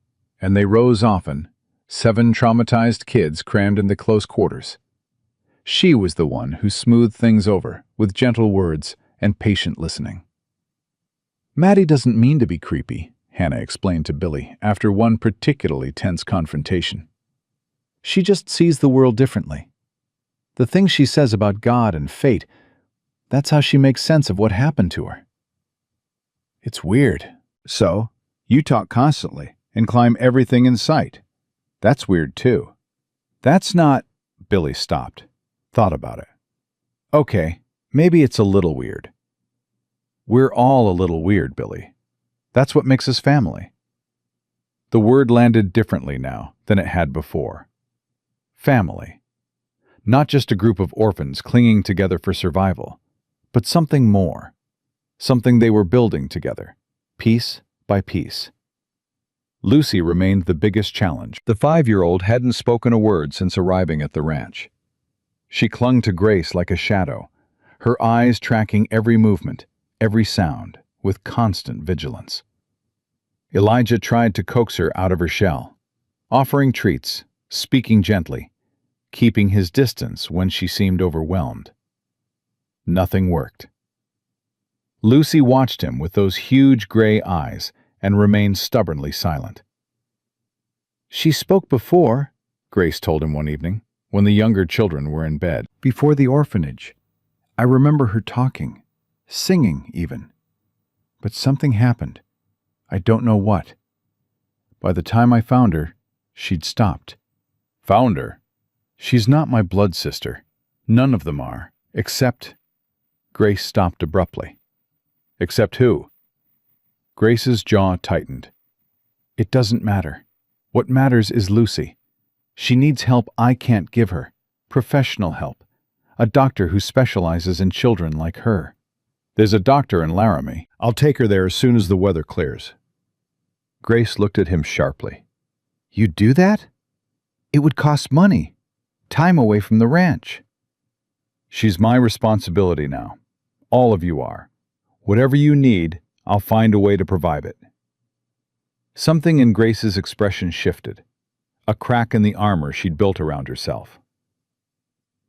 and they rose often, 7 traumatized kids crammed into close quarters, she was the one who smoothed things over with gentle words and patient listening. "Maddie doesn't mean to be creepy," Hannah explained to Billy after one particularly tense confrontation. "She just sees the world differently. The things she says about God and fate, that's how she makes sense of what happened to her." "It's weird." "So, you talk constantly and climb everything in sight. That's weird too." "That's not—" Billy stopped, thought about it. "Okay, maybe it's a little weird." We're all a little weird, Billy. That's what makes us family. The word landed differently now than it had before. Family. Not just a group of orphans clinging together for survival, but something more. Something they were building together, piece by piece. Lucy remained the biggest challenge. The 5-year-old hadn't spoken a word since arriving at the ranch. She clung to Grace like a shadow, her eyes tracking every movement, every sound, with constant vigilance. Elijah tried to coax her out of her shell, offering treats, speaking gently, keeping his distance when she seemed overwhelmed. Nothing worked. Lucy watched him with those huge gray eyes and remained stubbornly silent. "She spoke before," Grace told him one evening, when the younger children were in bed. "Before the orphanage. I remember her talking, singing even. But something happened. I don't know what. By the time I found her, she'd stopped." "Found her?" "She's not my blood sister. None of them are, except—" Grace stopped abruptly. "Except who?" Grace's jaw tightened. "It doesn't matter. What matters is Lucy. She needs help I can't give her. Professional help. A doctor who specializes in children like her." "There's a doctor in Laramie. I'll take her there as soon as the weather clears." Grace looked at him sharply. "You'd do that? It would cost money. Time away from the ranch." "She's my responsibility now. All of you are. Whatever you need, I'll find a way to provide it." Something in Grace's expression shifted, a crack in the armor she'd built around herself.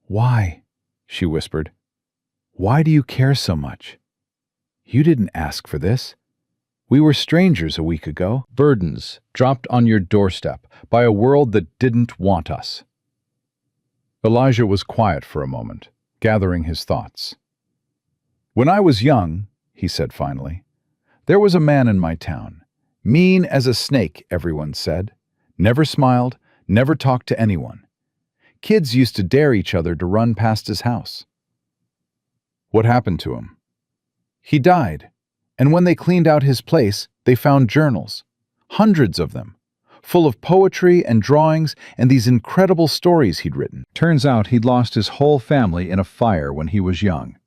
"Why?" she whispered. "Why do you care so much? You didn't ask for this. We were strangers a week ago." "Burdens dropped on your doorstep by a world that didn't want us." Elijah was quiet for a moment, gathering his thoughts. "When I was young," he said finally, "there was a man in my town. Mean as a snake, everyone said. Never smiled, never talked to anyone. Kids used to dare each other to run past his house." "What happened to him?" "He died, and when they cleaned out his place, they found journals, hundreds of them, full of poetry and drawings and these incredible stories he'd written. Turns out he'd lost his whole family in a fire when he was young.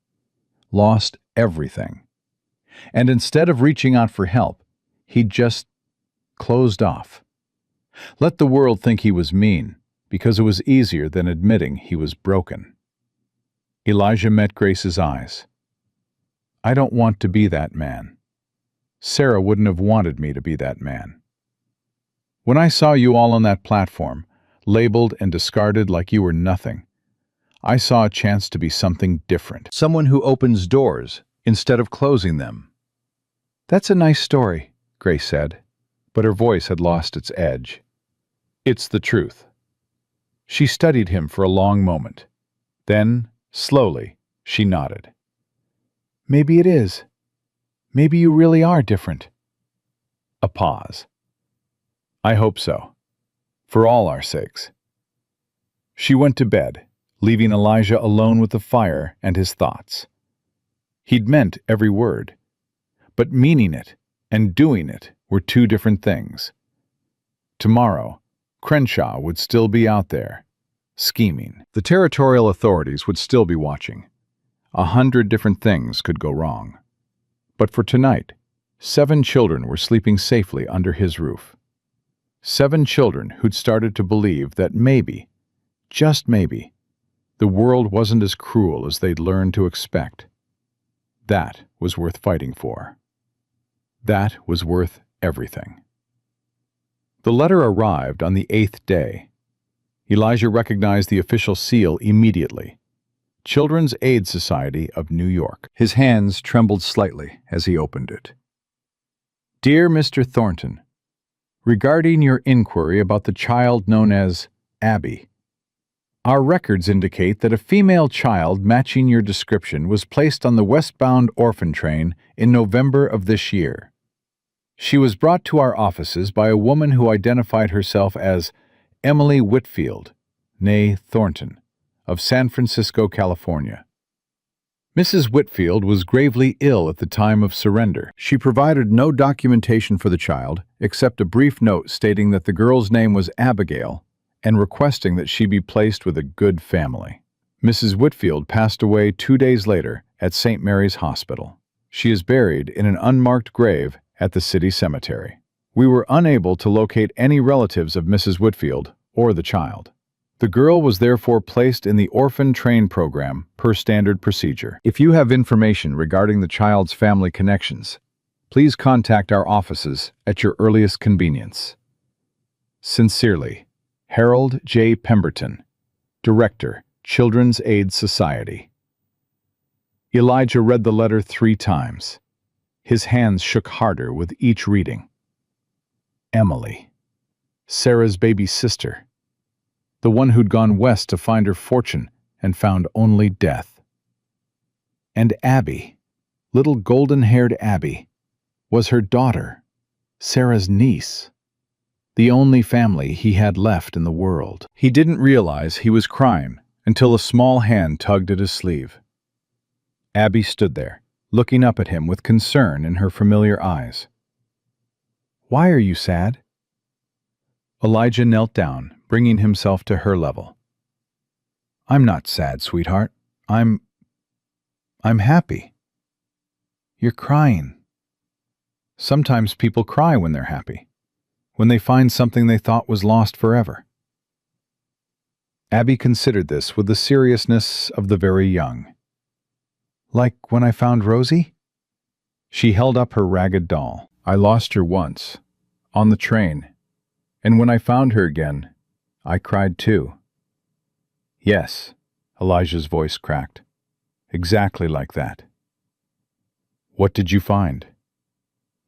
Lost everything. And instead of reaching out for help, he'd just closed off. Let the world think he was mean, because it was easier than admitting he was broken." Elijah met Grace's eyes. "I don't want to be that man. Sarah wouldn't have wanted me to be that man. When I saw you all on that platform, labeled and discarded like you were nothing, I saw a chance to be something different. Someone who opens doors instead of closing them." "That's a nice story," Grace said, but her voice had lost its edge. "It's the truth." She studied him for a long moment. Then, slowly, she nodded. "Maybe it is. Maybe you really are different." A pause. "I hope so. For all our sakes." She went to bed, leaving Elijah alone with the fire and his thoughts. He'd meant every word, but meaning it and doing it were two different things. Tomorrow, Crenshaw would still be out there, scheming. The territorial authorities would still be watching. 100 different things could go wrong. But for tonight, 7 children were sleeping safely under his roof. 7 children who'd started to believe that maybe, just maybe, the world wasn't as cruel as they'd learned to expect. That was worth fighting for. That was worth everything. The letter arrived on the 8th day. Elijah recognized the official seal immediately. Children's Aid Society of New York. His hands trembled slightly as he opened it. "Dear Mr. Thornton, regarding your inquiry about the child known as Abby, our records indicate that a female child matching your description was placed on the westbound orphan train in November of this year. She was brought to our offices by a woman who identified herself as Emily Whitfield, née Thornton, of San Francisco, California. Mrs. Whitfield was gravely ill at the time of surrender. She provided no documentation for the child, except a brief note stating that the girl's name was Abigail and requesting that she be placed with a good family. Mrs. Whitfield passed away 2 days later at St. Mary's Hospital. She is buried in an unmarked grave at the city cemetery. We were unable to locate any relatives of Mrs. Whitfield or the child. The girl was therefore placed in the orphan train program per standard procedure. If you have information regarding the child's family connections, please contact our offices at your earliest convenience. Sincerely, Harold J. Pemberton, Director, Children's Aid Society. Elijah read the letter 3 times. His hands shook harder with each reading. Emily, Sarah's baby sister, the one who'd gone west to find her fortune and found only death. And Abby, little golden-haired Abby, was her daughter, Sarah's niece, the only family he had left in the world. He didn't realize he was crying until a small hand tugged at his sleeve. Abby stood there, looking up at him with concern in her familiar eyes. "Why are you sad?" Elijah knelt down, bringing himself to her level. "I'm not sad, sweetheart. I'm happy." "You're crying." "Sometimes people cry when they're happy, when they find something they thought was lost forever." Abby considered this with the seriousness of the very young. "Like when I found Rosie?" She held up her ragged doll. "I lost her once, on the train, and when I found her again, I cried too." "Yes," Elijah's voice cracked. "Exactly like that." "What did you find?"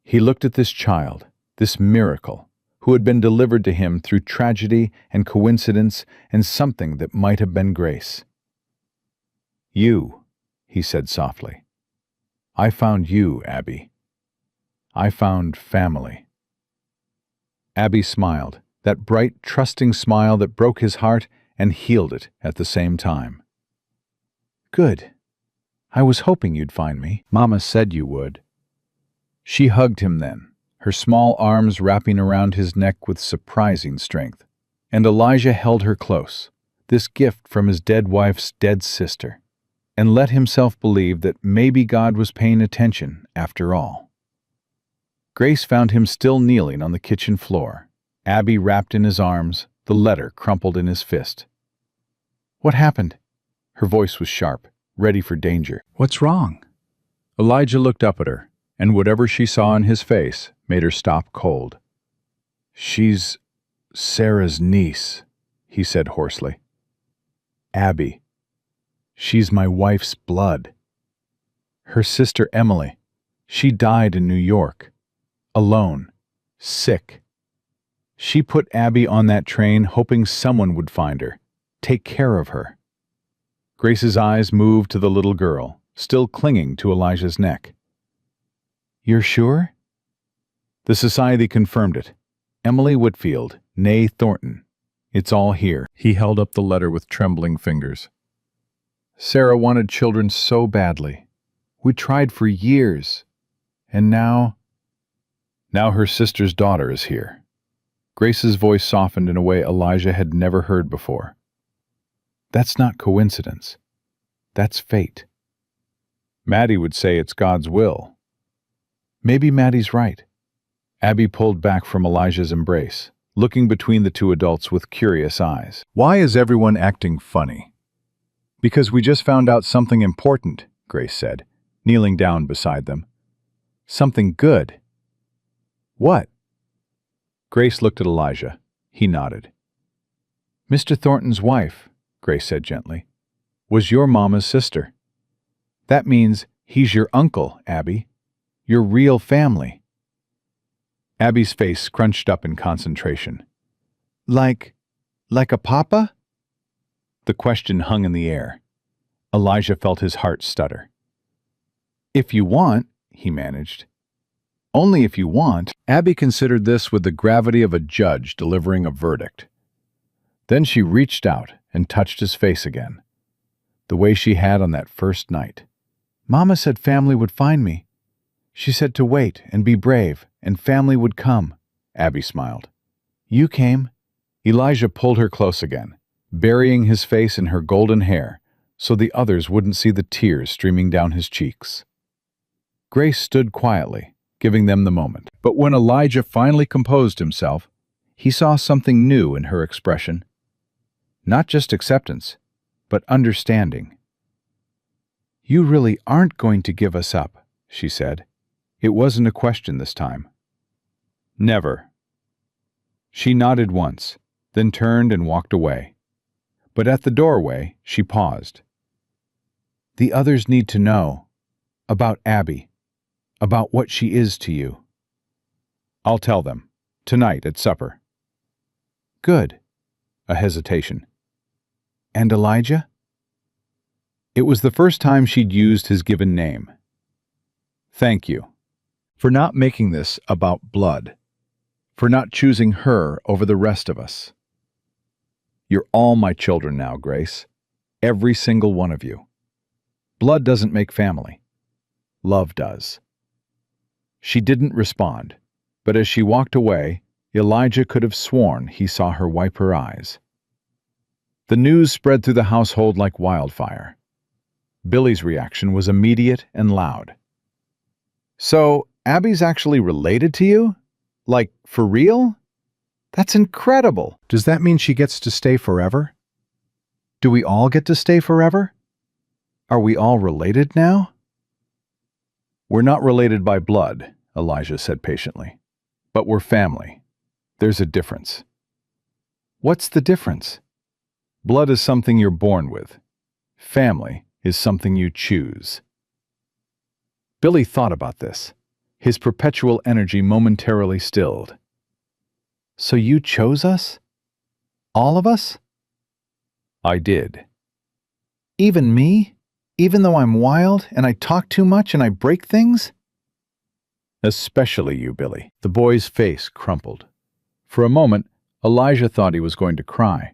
He looked at this child, this miracle, who had been delivered to him through tragedy and coincidence and something that might have been grace. "You," he said softly. "I found you, Abby. I found family." Abby smiled, that bright, trusting smile that broke his heart and healed it at the same time. "Good. I was hoping you'd find me. Mama said you would." She hugged him then, her small arms wrapping around his neck with surprising strength. And Elijah held her close, this gift from his dead wife's dead sister, and let himself believe that maybe God was paying attention after all. Grace found him still kneeling on the kitchen floor, Abby wrapped in his arms, the letter crumpled in his fist. "What happened?" Her voice was sharp, ready for danger. "What's wrong?" Elijah looked up at her, and whatever she saw in his face made her stop cold. "She's Sarah's niece," he said hoarsely. "Abby. She's my wife's blood. Her sister Emily. She died in New York. Alone. Sick. She put Abby on that train hoping someone would find her, take care of her." Grace's eyes moved to the little girl, still clinging to Elijah's neck. "You're sure?" The society confirmed it. Emily Whitfield, née Thornton. It's all here. He held up the letter with trembling fingers. "Sarah wanted children so badly. We tried for years. And now her sister's daughter is here." Grace's voice softened in a way Elijah had never heard before. "That's not coincidence. That's fate." "Maddie would say it's God's will." "Maybe Maddie's right." Abby pulled back from Elijah's embrace, looking between the two adults with curious eyes. "Why is everyone acting funny?" "Because we just found out something important," Grace said, kneeling down beside them. "Something good." "What?" Grace looked at Elijah. He nodded. "Mr. Thornton's wife," Grace said gently, "was your mama's sister. That means he's your uncle, Abby. Your real family." Abby's face scrunched up in concentration. Like a papa?" The question hung in the air. Elijah felt his heart stutter. "If you want," he managed. "Only if you want." Abby considered this with the gravity of a judge delivering a verdict. Then she reached out and touched his face again, the way she had on that first night. Mama said family would find me. She said to wait and be brave, and family would come. Abby smiled. You came. Elijah pulled her close again, burying his face in her golden hair so the others wouldn't see the tears streaming down his cheeks. Grace stood quietly, giving them the moment. But when Elijah finally composed himself, he saw something new in her expression. Not just acceptance, but understanding. You really aren't going to give us up, she said. It wasn't a question this time. Never. She nodded once, then turned and walked away. But at the doorway, she paused. The others need to know about Abby, about what she is to you. I'll tell them, tonight at supper. Good. A hesitation. And Elijah? It was the first time she'd used his given name. Thank you for not making this about blood, for not choosing her over the rest of us. You're all my children now, Grace. Every single one of you. Blood doesn't make family. Love does. She didn't respond, but as she walked away, Elijah could have sworn he saw her wipe her eyes. The news spread through the household like wildfire. Billy's reaction was immediate and loud. So, Abby's actually related to you? Like, for real? That's incredible. Does that mean she gets to stay forever? Do we all get to stay forever? Are we all related now? We're not related by blood, Elijah said patiently. But we're family. There's a difference. What's the difference? Blood is something you're born with. Family is something you choose. Billy thought about this, his perpetual energy momentarily stilled. So you chose us? All of us? I did. Even me? Even though I'm wild and I talk too much and I break things? Especially you, Billy. The boy's face crumpled. For a moment, Elijah thought he was going to cry.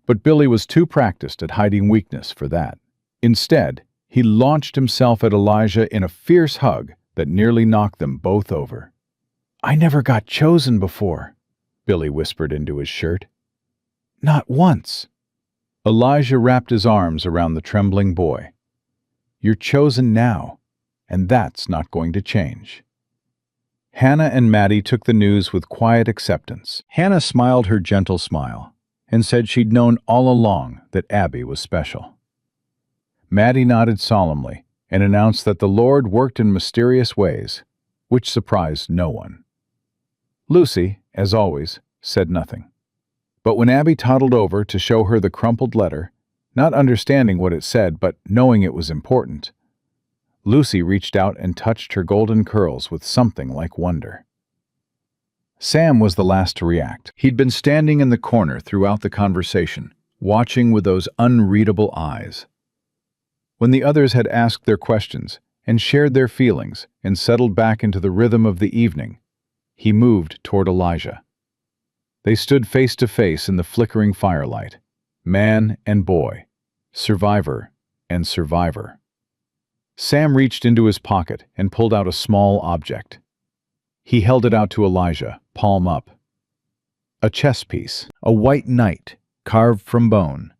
But Billy was too practiced at hiding weakness for that. Instead, he launched himself at Elijah in a fierce hug that nearly knocked them both over. I never got chosen before, Billy whispered into his shirt. Not once. Elijah wrapped his arms around the trembling boy. You're chosen now, and that's not going to change. Hannah and Maddie took the news with quiet acceptance. Hannah smiled her gentle smile and said she'd known all along that Abby was special. Maddie nodded solemnly and announced that the Lord worked in mysterious ways, which surprised no one. Lucy, as always, said nothing. But when Abby toddled over to show her the crumpled letter, not understanding what it said but knowing it was important, Lucy reached out and touched her golden curls with something like wonder. Sam was the last to react. He'd been standing in the corner throughout the conversation, watching with those unreadable eyes. When the others had asked their questions and shared their feelings and settled back into the rhythm of the evening, he moved toward Elijah. They stood face to face in the flickering firelight, man and boy, survivor and survivor. Sam reached into his pocket and pulled out a small object. He held it out to Elijah, palm up. A chess piece, a white knight, carved from bone,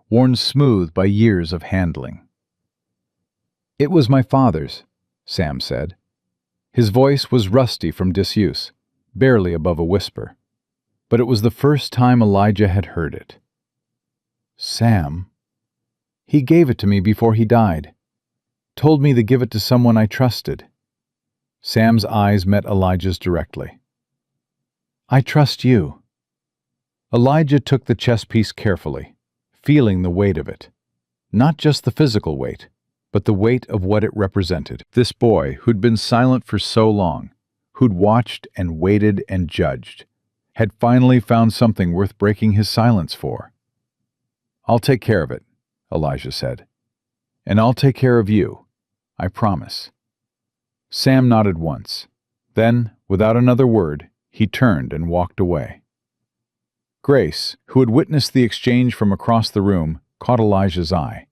worn smooth by years of handling. It was my father's, Sam said. His voice was rusty from disuse, barely above a whisper. But it was the first time Elijah had heard it. Sam? He gave it to me before he died. Told me to give it to someone I trusted. Sam's eyes met Elijah's directly. I trust you. Elijah took the chess piece carefully, feeling the weight of it. Not just the physical weight, but the weight of what it represented. This boy who'd been silent for so long, who'd watched and waited and judged, had finally found something worth breaking his silence for. I'll take care of it, Elijah said. And I'll take care of you, I promise. Sam nodded once. Then, without another word, he turned and walked away. Grace, who had witnessed the exchange from across the room, caught Elijah's eye.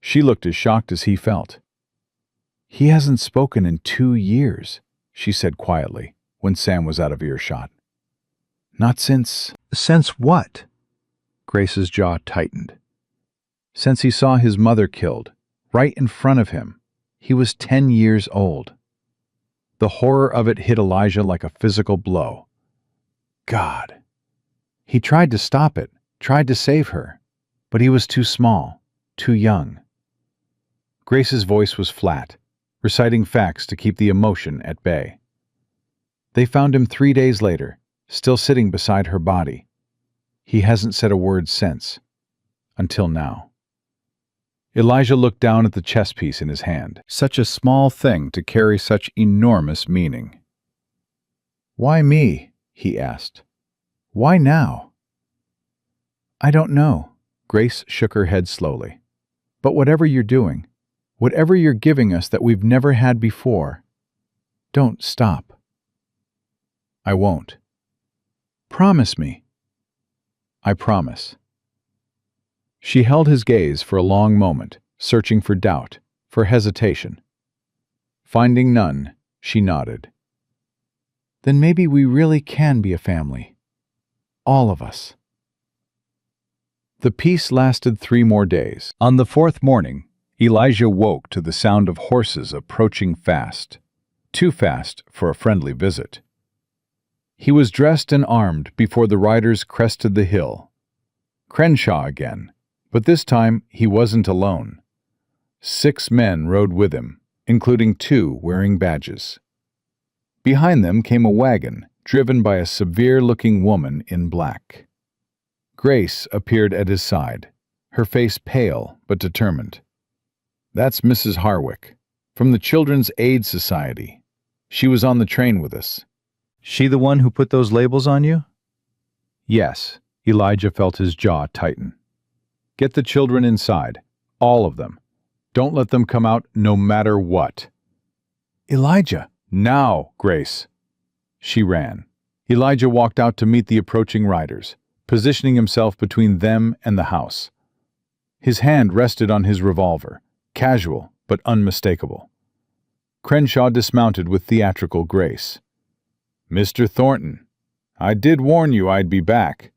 She looked as shocked as he felt. He hasn't spoken in 2 years, she said quietly when Sam was out of earshot. Not since... Since what? Grace's jaw tightened. Since he saw his mother killed, right in front of him. He was 10 years old. The horror of it hit Elijah like a physical blow. God. He tried to stop it, tried to save her, but he was too small, too young. Grace's voice was flat, reciting facts to keep the emotion at bay. They found him 3 days later, still sitting beside her body. He hasn't said a word since. Until now. Elijah looked down at the chess piece in his hand. Such a small thing to carry such enormous meaning. "Why me?" he asked. "Why now?" "I don't know." Grace shook her head slowly. "But whatever you're doing, whatever you're giving us that we've never had before, don't stop." "I won't." "Promise me." "I promise." She held his gaze for a long moment, searching for doubt, for hesitation. Finding none, she nodded. "Then maybe we really can be a family. All of us." The peace lasted 3 more days. On the 4th morning, Elijah woke to the sound of horses approaching fast. Too fast for a friendly visit. He was dressed and armed before the riders crested the hill. Crenshaw again, but this time he wasn't alone. 6 men rode with him, including 2 wearing badges. Behind them came a wagon, driven by a severe-looking woman in black. Grace appeared at his side, her face pale but determined. "That's Mrs. Harwick, from the Children's Aid Society. She was on the train with us." She the one who put those labels on you? "Yes." Elijah felt his jaw tighten. "Get the children inside, all of them. Don't let them come out no matter what." "Elijah!" "Now, Grace!" She ran. Elijah walked out to meet the approaching riders, positioning himself between them and the house. His hand rested on his revolver, casual but unmistakable. Crenshaw dismounted with theatrical grace. "Mr. Thornton, I did warn you I'd be back."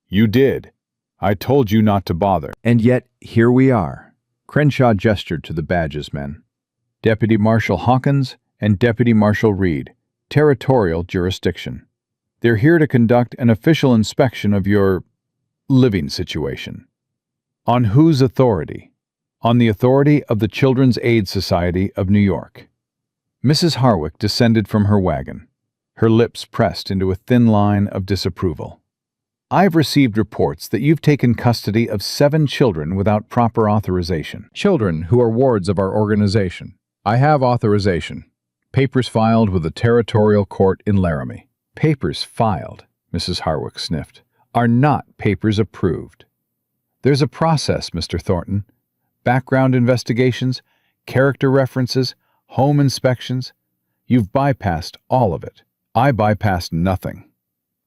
"You did. I told you not to bother." And yet, here we are. Crenshaw gestured to the badges men. "Deputy Marshal Hawkins and Deputy Marshal Reed, territorial jurisdiction. They're here to conduct an official inspection of your living situation." "On whose authority?" "On the authority of the Children's Aid Society of New York." Mrs. Harwick descended from her wagon, her lips pressed into a thin line of disapproval. "I've received reports that you've taken custody of 7 children without proper authorization. Children who are wards of our organization. I have authorization. Papers filed with the territorial court in Laramie." "Papers filed," Mrs. Harwick sniffed, "are not papers approved. There's a process, Mr. Thornton. Background investigations, character references, home inspections. You've bypassed all of it. I bypassed nothing.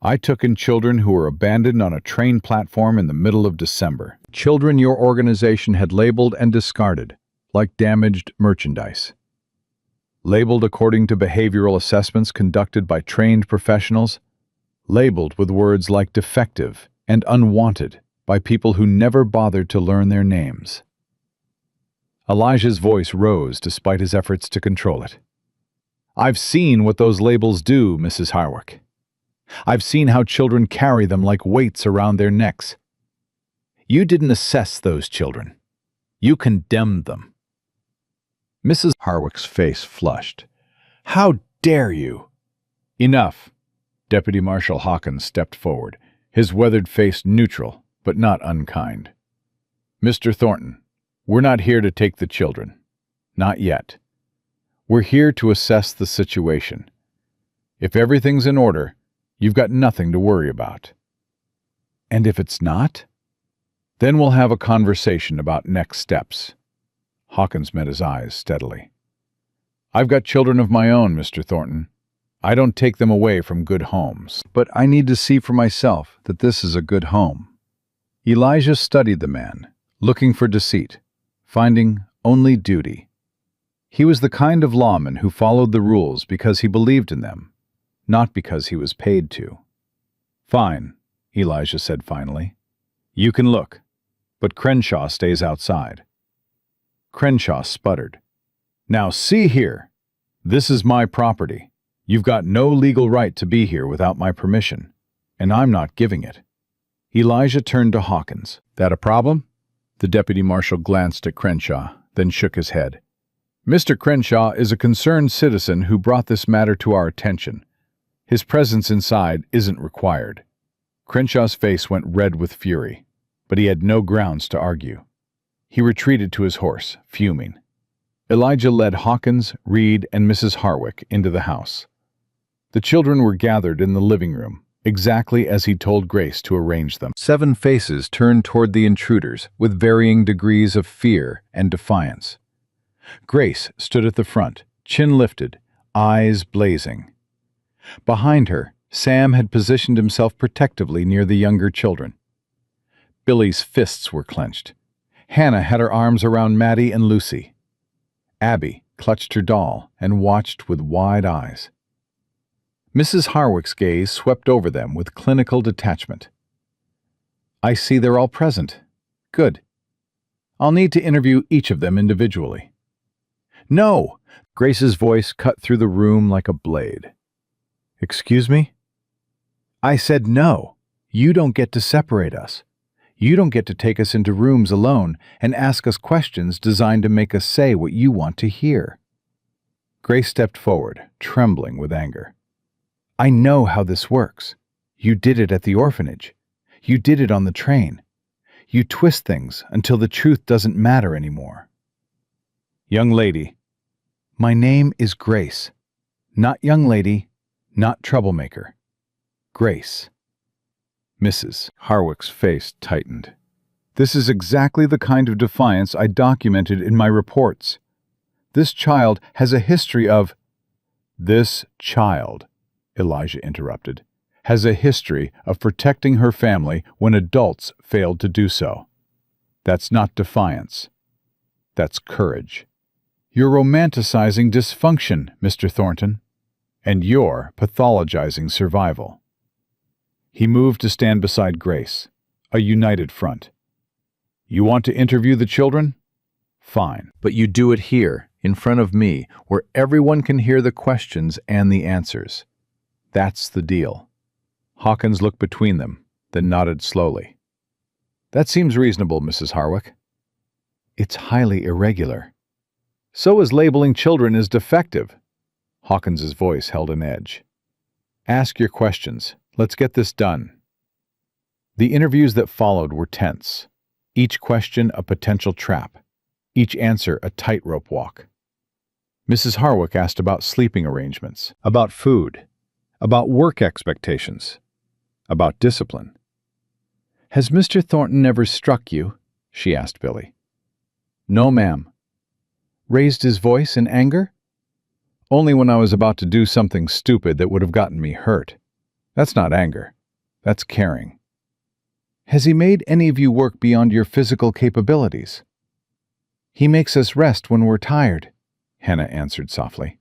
I took in children who were abandoned on a train platform in the middle of December. Children your organization had labeled and discarded, like damaged merchandise. Labeled according to behavioral assessments conducted by trained professionals. Labeled with words like defective and unwanted by people who never bothered to learn their names." Elijah's voice rose despite his efforts to control it. "I've seen what those labels do, Mrs. Harwick. I've seen how children carry them like weights around their necks. You didn't assess those children. You condemned them." Mrs. Harwick's face flushed. "How dare you?" "Enough." Deputy Marshal Hawkins stepped forward, his weathered face neutral, but not unkind. "Mr. Thornton, we're not here to take the children. Not yet. We're here to assess the situation. If everything's in order, you've got nothing to worry about. And if it's not? Then we'll have a conversation about next steps." Hawkins met his eyes steadily. "I've got children of my own, Mr. Thornton. I don't take them away from good homes. But I need to see for myself that this is a good home." Elijah studied the man, looking for deceit, finding only duty. He was the kind of lawman who followed the rules because he believed in them, not because he was paid to. "Fine," Elijah said finally. "You can look, but Crenshaw stays outside." Crenshaw sputtered. "Now see here. This is my property. You've got no legal right to be here without my permission, and I'm not giving it." Elijah turned to Hawkins. "That a problem?" The deputy marshal glanced at Crenshaw, then shook his head. "Mr. Crenshaw is a concerned citizen who brought this matter to our attention. His presence inside isn't required." Crenshaw's face went red with fury, but he had no grounds to argue. He retreated to his horse, fuming. Elijah led Hawkins, Reed, and Mrs. Harwick into the house. The children were gathered in the living room, exactly as he'd told Grace to arrange them. 7 faces turned toward the intruders with varying degrees of fear and defiance. Grace stood at the front, chin lifted, eyes blazing. Behind her, Sam had positioned himself protectively near the younger children. Billy's fists were clenched. Hannah had her arms around Maddie and Lucy. Abby clutched her doll and watched with wide eyes. Mrs. Harwick's gaze swept over them with clinical detachment. "I see they're all present. Good. I'll need to interview each of them individually." "No!" Grace's voice cut through the room like a blade. "Excuse me?" "I said no. You don't get to separate us. You don't get to take us into rooms alone and ask us questions designed to make us say what you want to hear." Grace stepped forward, trembling with anger. "I know how this works. You did it at the orphanage. You did it on the train. You twist things until the truth doesn't matter anymore." "Young lady." "My name is Grace. Not young lady, not troublemaker. Grace." Mrs. Harwick's face tightened. "This is exactly the kind of defiance I documented in my reports. This child has a history of—" "This child," Elijah interrupted, "has a history of protecting her family when adults failed to do so. That's not defiance. That's courage. You're romanticizing dysfunction, Mr. Thornton, and you're pathologizing survival." He moved to stand beside Grace, a united front. "You want to interview the children? Fine, but you do it here, in front of me, where everyone can hear the questions and the answers. That's the deal." Hawkins looked between them, then nodded slowly. "That seems reasonable, Mrs. Harwick." "It's highly irregular." "So is labeling children as defective." Hawkins's voice held an edge. "Ask your questions. Let's get this done." The interviews that followed were tense. Each question a potential trap. Each answer a tightrope walk. Mrs. Harwick asked about sleeping arrangements, about food, about work expectations, about discipline. "Has Mr. Thornton ever struck you?" she asked Billy. "No, ma'am." "Raised his voice in anger?" "Only when I was about to do something stupid that would have gotten me hurt. That's not anger. That's caring." "Has he made any of you work beyond your physical capabilities?" "He makes us rest when we're tired," Hannah answered softly.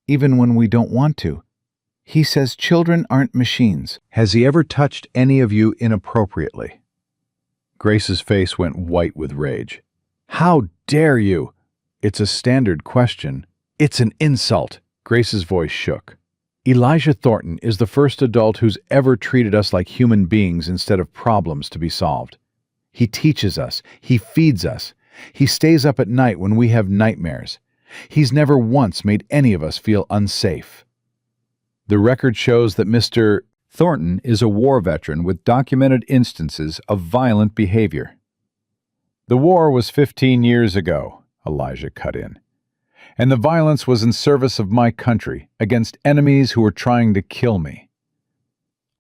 "Even when we don't want to. He says children aren't machines." "Has he ever touched any of you inappropriately?" Grace's face went white with rage. "How dare you?" "It's a standard question. It's an insult." Grace's voice shook. "Elijah Thornton is the first adult who's ever treated us like human beings instead of problems to be solved. He teaches us. He feeds us. He stays up at night when we have nightmares. He's never once made any of us feel unsafe." The record shows that Mr. Thornton is a war veteran with documented instances of violent behavior. "The war was 15 years ago," Elijah cut in. "And the violence was in service of my country, against enemies who were trying to kill me.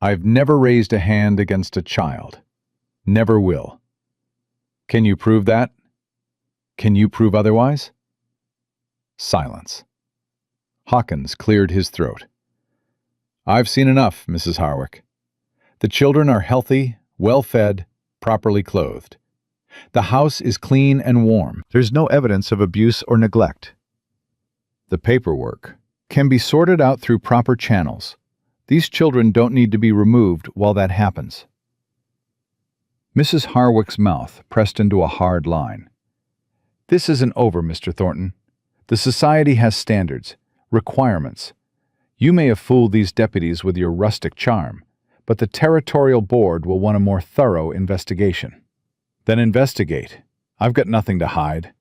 I've never raised a hand against a child. Never will. Can you prove that? Can you prove otherwise?" Silence. Hawkins cleared his throat. "I've seen enough, Mrs. Harwick. The children are healthy, well-fed, properly clothed. The house is clean and warm. There's no evidence of abuse or neglect. The paperwork can be sorted out through proper channels. These children don't need to be removed while that happens. Mrs. Harwick's mouth pressed into a hard line. This isn't over, Mr. Thornton. The society has standards, requirements. You may have fooled these deputies with your rustic charm, but the territorial board will want a more thorough investigation. Then investigate. I've got nothing to hide.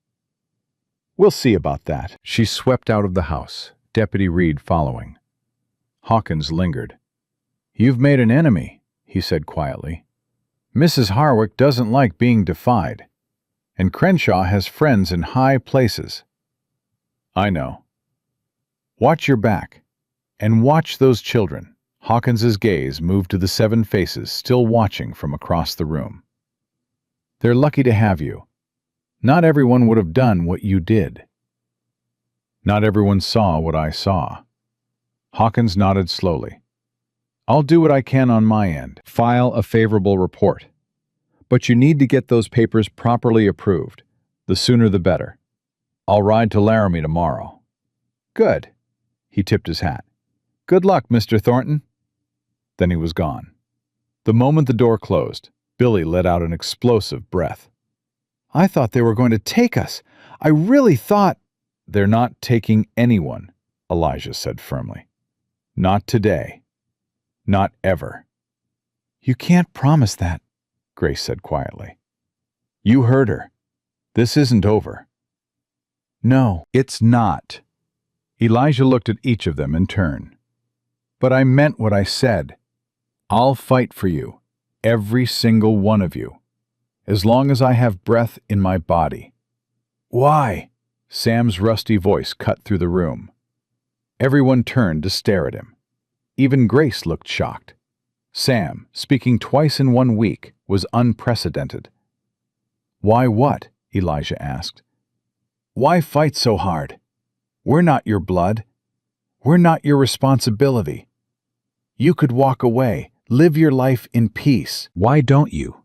We'll see about that. She swept out of the house, Deputy Reed following. Hawkins lingered. You've made an enemy, he said quietly. Mrs. Harwick doesn't like being defied, and Crenshaw has friends in high places. I know. Watch your back, and watch those children. Hawkins's gaze moved to the 7 faces still watching from across the room. They're lucky to have you. Not everyone would have done what you did. Not everyone saw what I saw. Hawkins nodded slowly. I'll do what I can on my end. File a favorable report. But you need to get those papers properly approved. The sooner the better. I'll ride to Laramie tomorrow. Good. He tipped his hat. Good luck, Mr. Thornton. Then he was gone. The moment the door closed, Billy let out an explosive breath. I thought they were going to take us. I really thought... They're not taking anyone, Elijah said firmly. Not today. Not ever. You can't promise that, Grace said quietly. You heard her. This isn't over. No, it's not. Elijah looked at each of them in turn. But I meant what I said. I'll fight for you, every single one of you, as long as I have breath in my body. Why? Sam's rusty voice cut through the room. Everyone turned to stare at him. Even Grace looked shocked. Sam, speaking twice in 1 week, was unprecedented. Why what? Elijah asked. Why fight so hard? We're not your blood. We're not your responsibility. You could walk away, live your life in peace. Why don't you?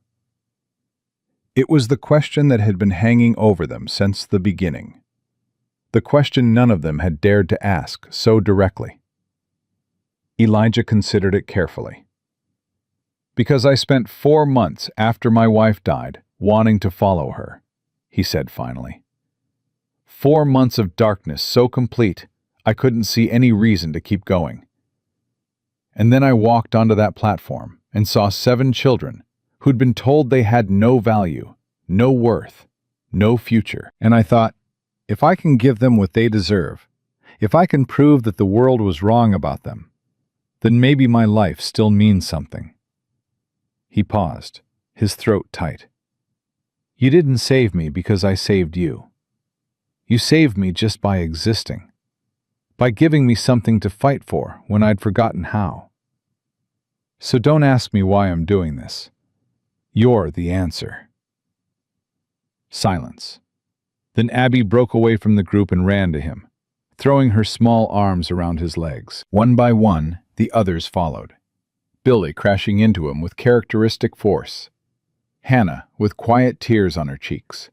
It was the question that had been hanging over them since the beginning. The question none of them had dared to ask so directly. Elijah considered it carefully. Because I spent 4 months after my wife died wanting to follow her, he said finally. 4 months of darkness so complete I couldn't see any reason to keep going. And then I walked onto that platform and saw 7 children who'd been told they had no value, no worth, no future. And I thought, if I can give them what they deserve, if I can prove that the world was wrong about them, then maybe my life still means something. He paused, his throat tight. You didn't save me because I saved you. You saved me just by existing, by giving me something to fight for when I'd forgotten how. So don't ask me why I'm doing this. You're the answer. Silence. Then Abby broke away from the group and ran to him, throwing her small arms around his legs. One by one, the others followed. Billy crashing into him with characteristic force. Hannah with quiet tears on her cheeks.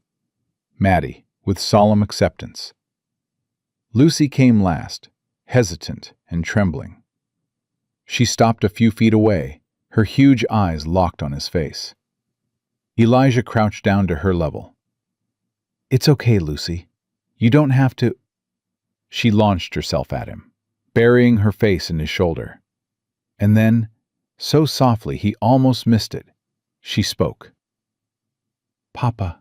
Maddie with solemn acceptance. Lucy came last, hesitant and trembling. She stopped a few feet away, her huge eyes locked on his face. Elijah crouched down to her level. It's okay, Lucy. You don't have to... She launched herself at him, burying her face in his shoulder. And then, so softly he almost missed it, she spoke. Papa.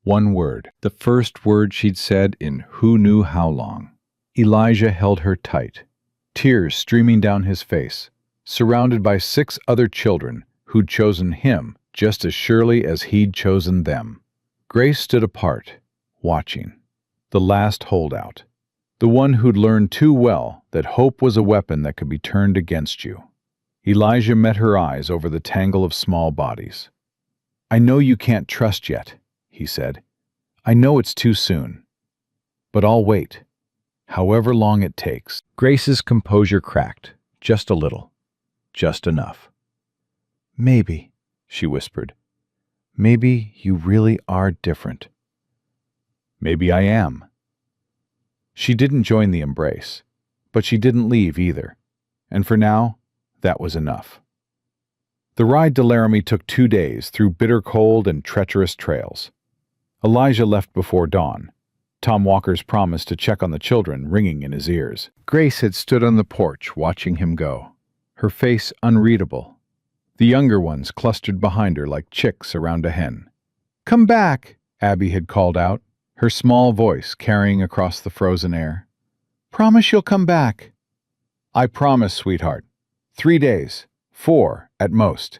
One word, the first word she'd said in who knew how long. Elijah held her tight, tears streaming down his face, surrounded by 6 other children who'd chosen him just as surely as he'd chosen them. Grace stood apart, watching. The last holdout. The one who'd learned too well that hope was a weapon that could be turned against you. Elijah met her eyes over the tangle of small bodies. I know you can't trust yet, he said. I know it's too soon. But I'll wait, however long it takes. Grace's composure cracked, just a little, just enough. Maybe, she whispered. Maybe you really are different. Maybe I am. She didn't join the embrace, but she didn't leave either, and for now, that was enough. The ride to Laramie took 2 days through bitter cold and treacherous trails. Elijah left before dawn, Tom Walker's promise to check on the children ringing in his ears. Grace had stood on the porch watching him go, her face unreadable. The younger ones clustered behind her like chicks around a hen. "Come back," Abby had called out, her small voice carrying across the frozen air. "Promise you'll come back." "I promise, sweetheart. 3 days, 4 at most."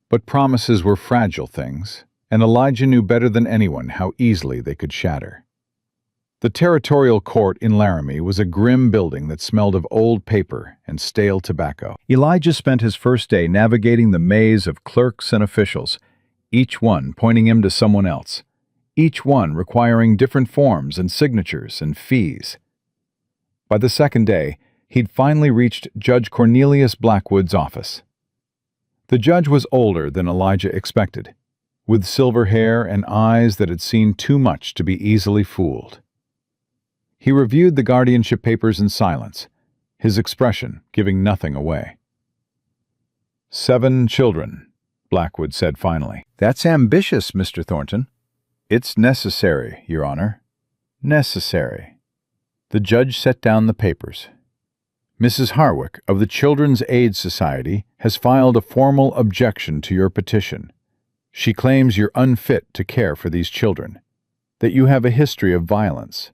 But promises were fragile things, and Elijah knew better than anyone how easily they could shatter. The territorial court in Laramie was a grim building that smelled of old paper and stale tobacco. Elijah spent his first day navigating the maze of clerks and officials, each one pointing him to someone else, each one requiring different forms and signatures and fees. By the second day, he'd finally reached Judge Cornelius Blackwood's office. The judge was older than Elijah expected, with silver hair and eyes that had seen too much to be easily fooled. He reviewed the guardianship papers in silence, his expression giving nothing away. 7 children, Blackwood said finally. "That's ambitious, Mr. Thornton." "It's necessary, Your Honor. Necessary." The judge set down the papers. "Mrs. Harwick of the Children's Aid Society has filed a formal objection to your petition. She claims you're unfit to care for these children, that you have a history of violence,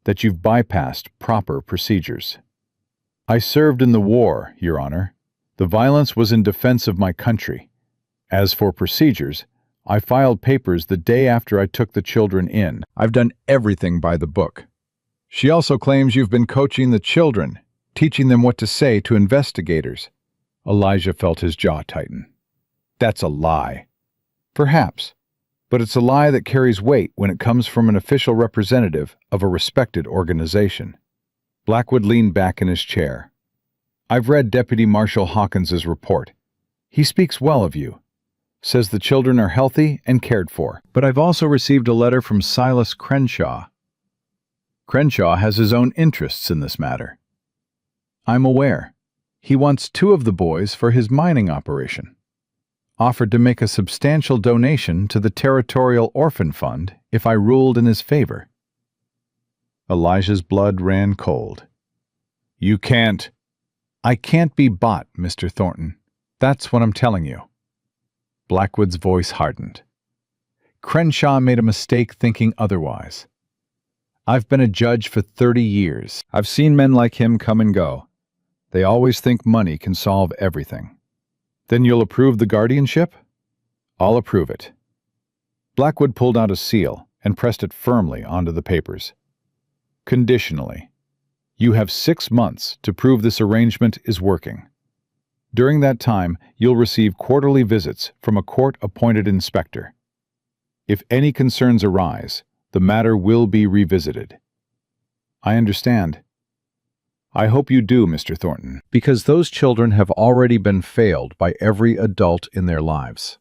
that you've bypassed proper procedures." "I served in the war, Your Honor. The violence was in defense of my country. As for procedures, I filed papers the day after I took the children in. I've done everything by the book." "She also claims you've been coaching the children, teaching them what to say to investigators." Elijah felt his jaw tighten. "That's a lie." "Perhaps, but it's a lie that carries weight when it comes from an official representative of a respected organization." Blackwood leaned back in his chair. "I've read Deputy Marshal Hawkins's report. He speaks well of you, says the children are healthy and cared for. But I've also received a letter from Silas Crenshaw. Crenshaw has his own interests in this matter. I'm aware. He wants 2 of the boys for his mining operation. Offered to make a substantial donation to the Territorial Orphan Fund if I ruled in his favor." Elijah's blood ran cold. "You can't." "I can't be bought, Mr. Thornton. That's what I'm telling you." Blackwood's voice hardened. "Crenshaw made a mistake thinking otherwise. I've been a judge for 30 years. I've seen men like him come and go. They always think money can solve everything." "Then you'll approve the guardianship?" "I'll approve it." Blackwood pulled out a seal and pressed it firmly onto the papers. "Conditionally. You have 6 months to prove this arrangement is working. During that time, you'll receive quarterly visits from a court-appointed inspector. If any concerns arise, the matter will be revisited." "I understand." "I hope you do, Mr. Thornton, because those children have already been failed by every adult in their lives.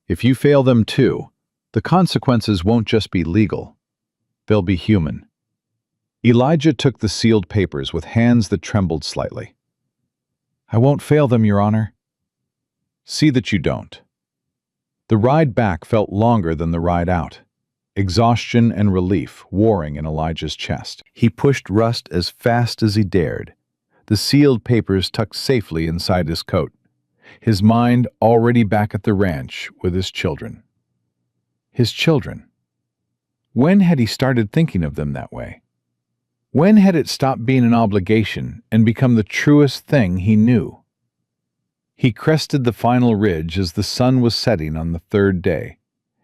If you fail them too, the consequences won't just be legal. They'll be human." Elijah took the sealed papers with hands that trembled slightly. "I won't fail them, Your Honor." "See that you don't." The ride back felt longer than the ride out, exhaustion and relief warring in Elijah's chest. He pushed Rust as fast as he dared, the sealed papers tucked safely inside his coat, his mind already back at the ranch with his children. His children. When had he started thinking of them that way? When had it stopped being an obligation and become the truest thing he knew? He crested the final ridge as the sun was setting on the 3rd day,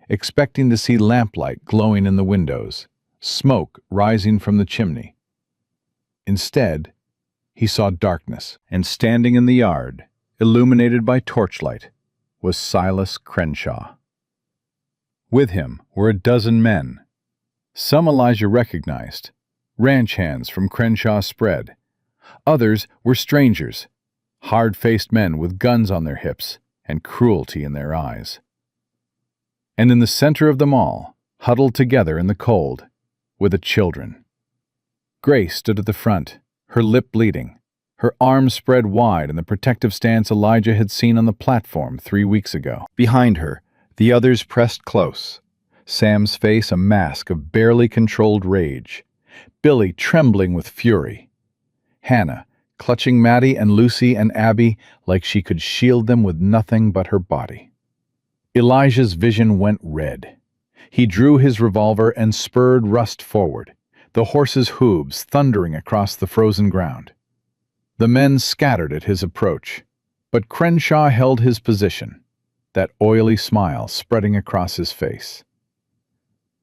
expecting to see lamplight glowing in the windows, smoke rising from the chimney. Instead, he saw darkness, and standing in the yard, illuminated by torchlight, was Silas Crenshaw. With him were a dozen men. Some Elijah recognized, ranch hands from Crenshaw's spread. Others were strangers, hard-faced men with guns on their hips and cruelty in their eyes. And in the center of them all, huddled together in the cold, were the children. Grace stood at the front, her lip bleeding, her arms spread wide in the protective stance Elijah had seen on the platform 3 weeks ago. Behind her, the others pressed close, Sam's face a mask of barely controlled rage, Billy trembling with fury, Hannah clutching Maddie and Lucy and Abby like she could shield them with nothing but her body. Elijah's vision went red. He drew his revolver and spurred Rust forward, the horse's hooves thundering across the frozen ground. The men scattered at his approach, but Crenshaw held his position, that oily smile spreading across his face.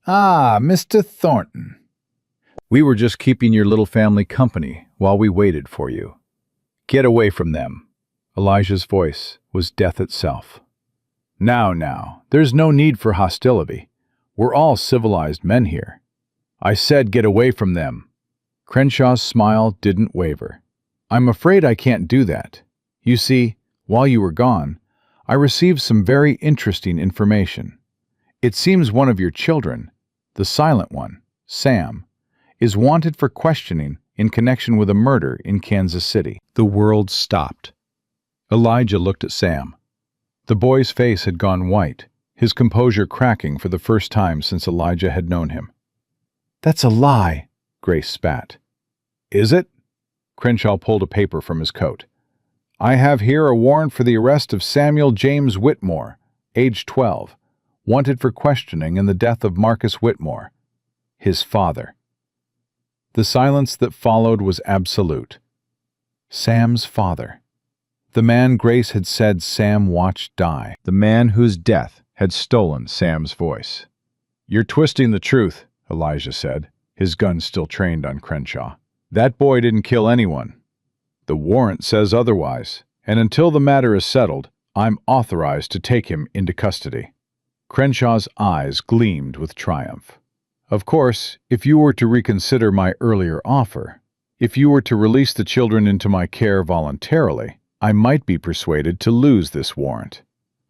"Ah, Mr. Thornton. We were just keeping your little family company while we waited for you. Get away from them." Elijah's voice was death itself. Now, there's no need for hostility. We're all civilized men here. I said get away from them." Crenshaw's smile didn't waver. "I'm afraid I can't do that. You see, while you were gone, I received some very interesting information. It seems one of your children, the silent one, Sam, is wanted for questioning in connection with a murder in Kansas City." The world stopped. Elijah looked at Sam. The boy's face had gone white, his composure cracking for the first time since Elijah had known him. "That's a lie," Grace spat. "Is it?" Crenshaw pulled a paper from his coat. "I have here a warrant for the arrest of Samuel James Whitmore, age 12, wanted for questioning in the death of Marcus Whitmore, his father." The silence that followed was absolute. Sam's father. The man Grace had said Sam watched die. The man whose death had stolen Sam's voice. "You're twisting the truth," Elijah said, his gun still trained on Crenshaw. "That boy didn't kill anyone. The warrant says otherwise, and until the matter is settled, I'm authorized to take him into custody." Crenshaw's eyes gleamed with triumph. "Of course, if you were to reconsider my earlier offer, if you were to release the children into my care voluntarily, I might be persuaded to lose this warrant.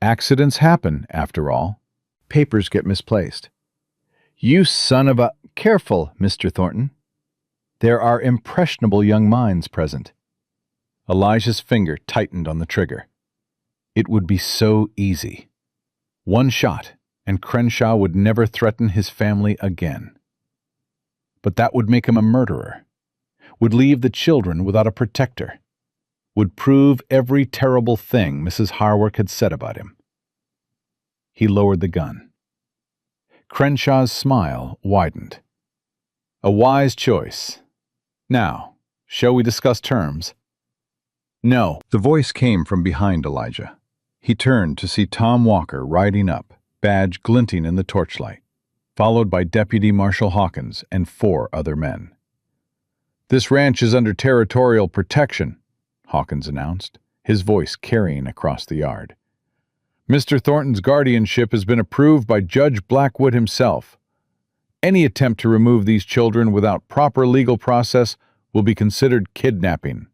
Accidents happen, after all. Papers get misplaced." "You son of a—" "Careful, Mr. Thornton. There are impressionable young minds present." Elijah's finger tightened on the trigger. It would be so easy. One shot, and Crenshaw would never threaten his family again. But that would make him a murderer, would leave the children without a protector, would prove every terrible thing Mrs. Harwick had said about him. He lowered the gun. Crenshaw's smile widened. "A wise choice. Now, shall we discuss terms?" "No." The voice came from behind Elijah. He turned to see Tom Walker riding up, badge glinting in the torchlight, followed by Deputy Marshal Hawkins and 4 other men. "This ranch is under territorial protection," Hawkins announced, his voice carrying across the yard. "Mr. Thornton's guardianship has been approved by Judge Blackwood himself. Any attempt to remove these children without proper legal process will be considered kidnapping."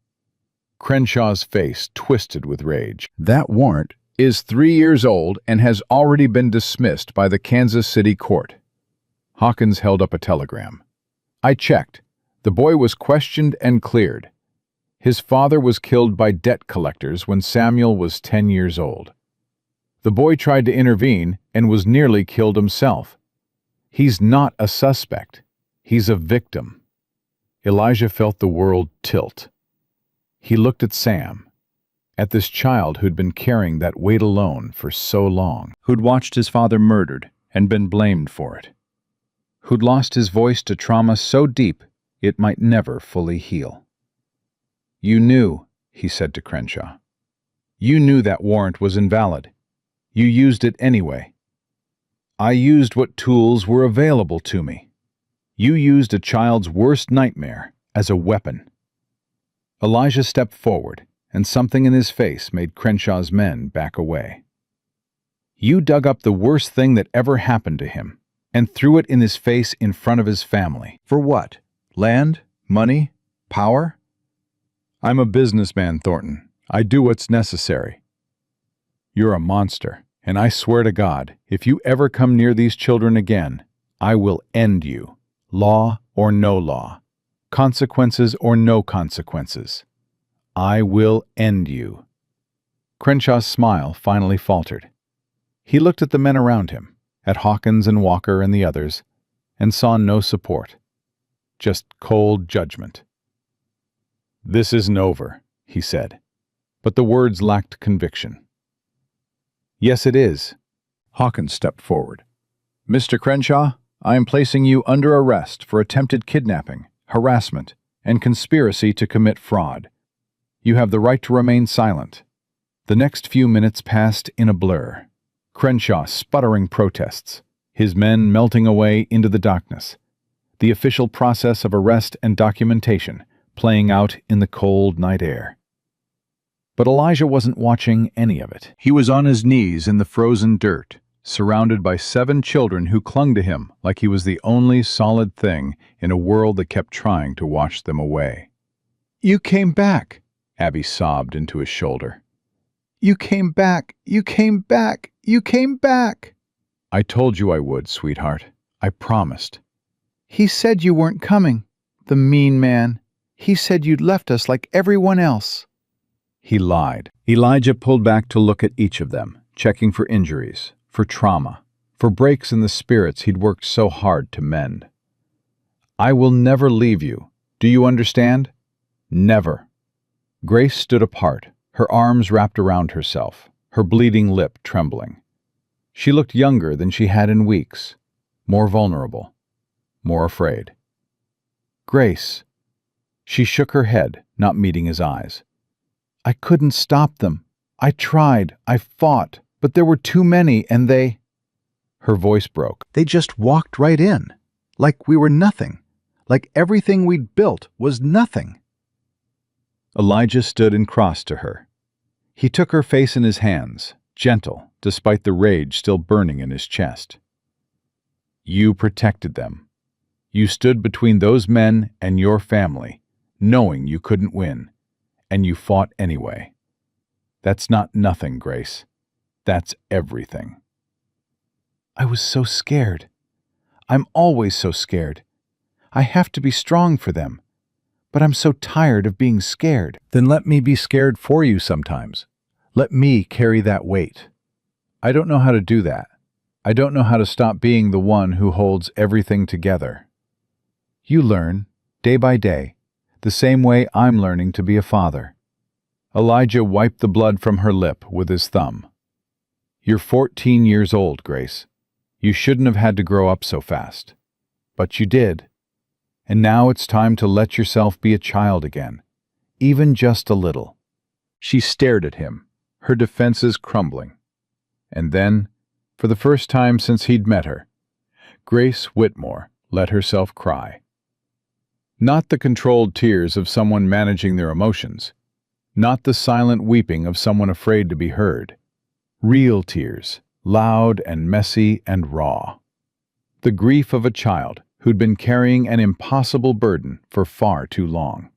Crenshaw's face twisted with rage. "That warrant is 3 years old and has already been dismissed by the Kansas City court." Hawkins held up a telegram. "I checked. The boy was questioned and cleared. His father was killed by debt collectors when Samuel was 10 years old. The boy tried to intervene and was nearly killed himself. He's not a suspect. He's a victim." Elijah felt the world tilt. He looked at Sam, at this child who'd been carrying that weight alone for so long, who'd watched his father murdered and been blamed for it, who'd lost his voice to trauma so deep it might never fully heal. "You knew," he said to Crenshaw. "You knew that warrant was invalid. You used it anyway." "I used what tools were available to me. You used a child's worst nightmare as a weapon." Elijah stepped forward, and something in his face made Crenshaw's men back away. "You dug up the worst thing that ever happened to him and threw it in his face in front of his family. For what? Land? Money? Power?" "I'm a businessman, Thornton. I do what's necessary." "You're a monster, and I swear to God, if you ever come near these children again, I will end you, law or no law." Consequences or no consequences. I will end you. Crenshaw's smile finally faltered. He looked at the men around him, at Hawkins and Walker and the others, and saw no support. Just cold judgment. "This isn't over," he said, but the words lacked conviction. "Yes, it is." Hawkins stepped forward. "Mr. Crenshaw, I am placing you under arrest for attempted kidnapping, harassment, and conspiracy to commit fraud. You have the right to remain silent." The next few minutes passed in a blur. Crenshaw sputtering protests, his men melting away into the darkness. The official process of arrest and documentation playing out in the cold night air. But Elijah wasn't watching any of it. He was on his knees in the frozen dirt, surrounded by 7 children who clung to him like he was the only solid thing in a world that kept trying to wash them away. "You came back," Abby sobbed into his shoulder. "You came back, you came back, you came back." "I told you I would, sweetheart. I promised." "He said you weren't coming. The mean man. He said you'd left us like everyone else." He lied. Elijah pulled back to look at each of them, checking for injuries, for trauma, for breaks in the spirits he'd worked so hard to mend. "I will never leave you. Do you understand? Never." Grace stood apart, her arms wrapped around herself, her bleeding lip trembling. She looked younger than she had in weeks, more vulnerable, more afraid. "Grace." She shook her head, not meeting his eyes. "I couldn't stop them. I tried, I fought, but there were too many and they—" Her voice broke. "They just walked right in, like we were nothing, like everything we'd built was nothing." Elijah stood and crossed to her. He took her face in his hands, gentle, despite the rage still burning in his chest. "You protected them. You stood between those men and your family, knowing you couldn't win, and you fought anyway. That's not nothing, Grace. That's everything." "I was so scared. I'm always so scared. I have to be strong for them. But I'm so tired of being scared." "Then let me be scared for you sometimes. Let me carry that weight. I don't know how to do that. I don't know how to stop being the one who holds everything together. You learn, day by day, the same way I'm learning to be a father." Elijah wiped the blood from her lip with his thumb. "You're 14 years old, Grace. You shouldn't have had to grow up so fast. But you did. And now it's time to let yourself be a child again, even just a little." She stared at him, her defenses crumbling. And then, for the first time since he'd met her, Grace Whitmore let herself cry. Not the controlled tears of someone managing their emotions, not the silent weeping of someone afraid to be heard. Real tears, loud and messy and raw. The grief of a child who'd been carrying an impossible burden for far too long.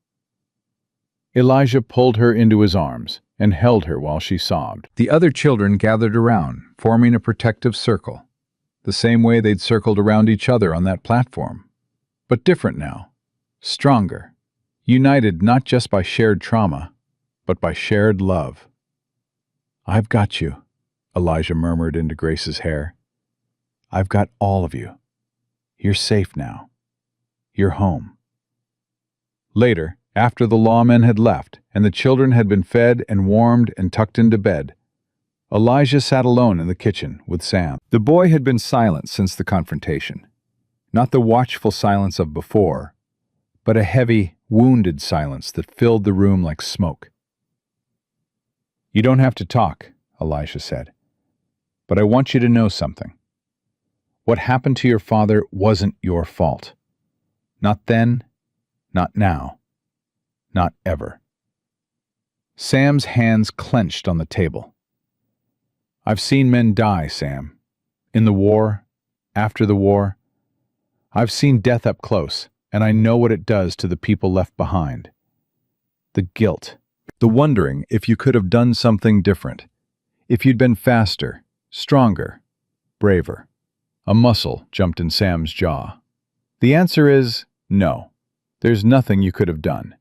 Elijah pulled her into his arms and held her while she sobbed. The other children gathered around, forming a protective circle, the same way they'd circled around each other on that platform. But different now, stronger, united not just by shared trauma, but by shared love. "I've got you," Elijah murmured into Grace's hair. "I've got all of you. You're safe now. You're home." Later, after the lawmen had left and the children had been fed and warmed and tucked into bed, Elijah sat alone in the kitchen with Sam. The boy had been silent since the confrontation. Not the watchful silence of before, but a heavy, wounded silence that filled the room like smoke. "You don't have to talk," Elijah said, "but I want you to know something. What happened to your father wasn't your fault. Not then, not now, not ever." Sam's hands clenched on the table. "I've seen men die, Sam. In the war, after the war. I've seen death up close, and I know what it does to the people left behind. The guilt, the wondering if you could have done something different, if you'd been faster, stronger, braver." A muscle jumped in Sam's jaw. "The answer is no. There's nothing you could have done.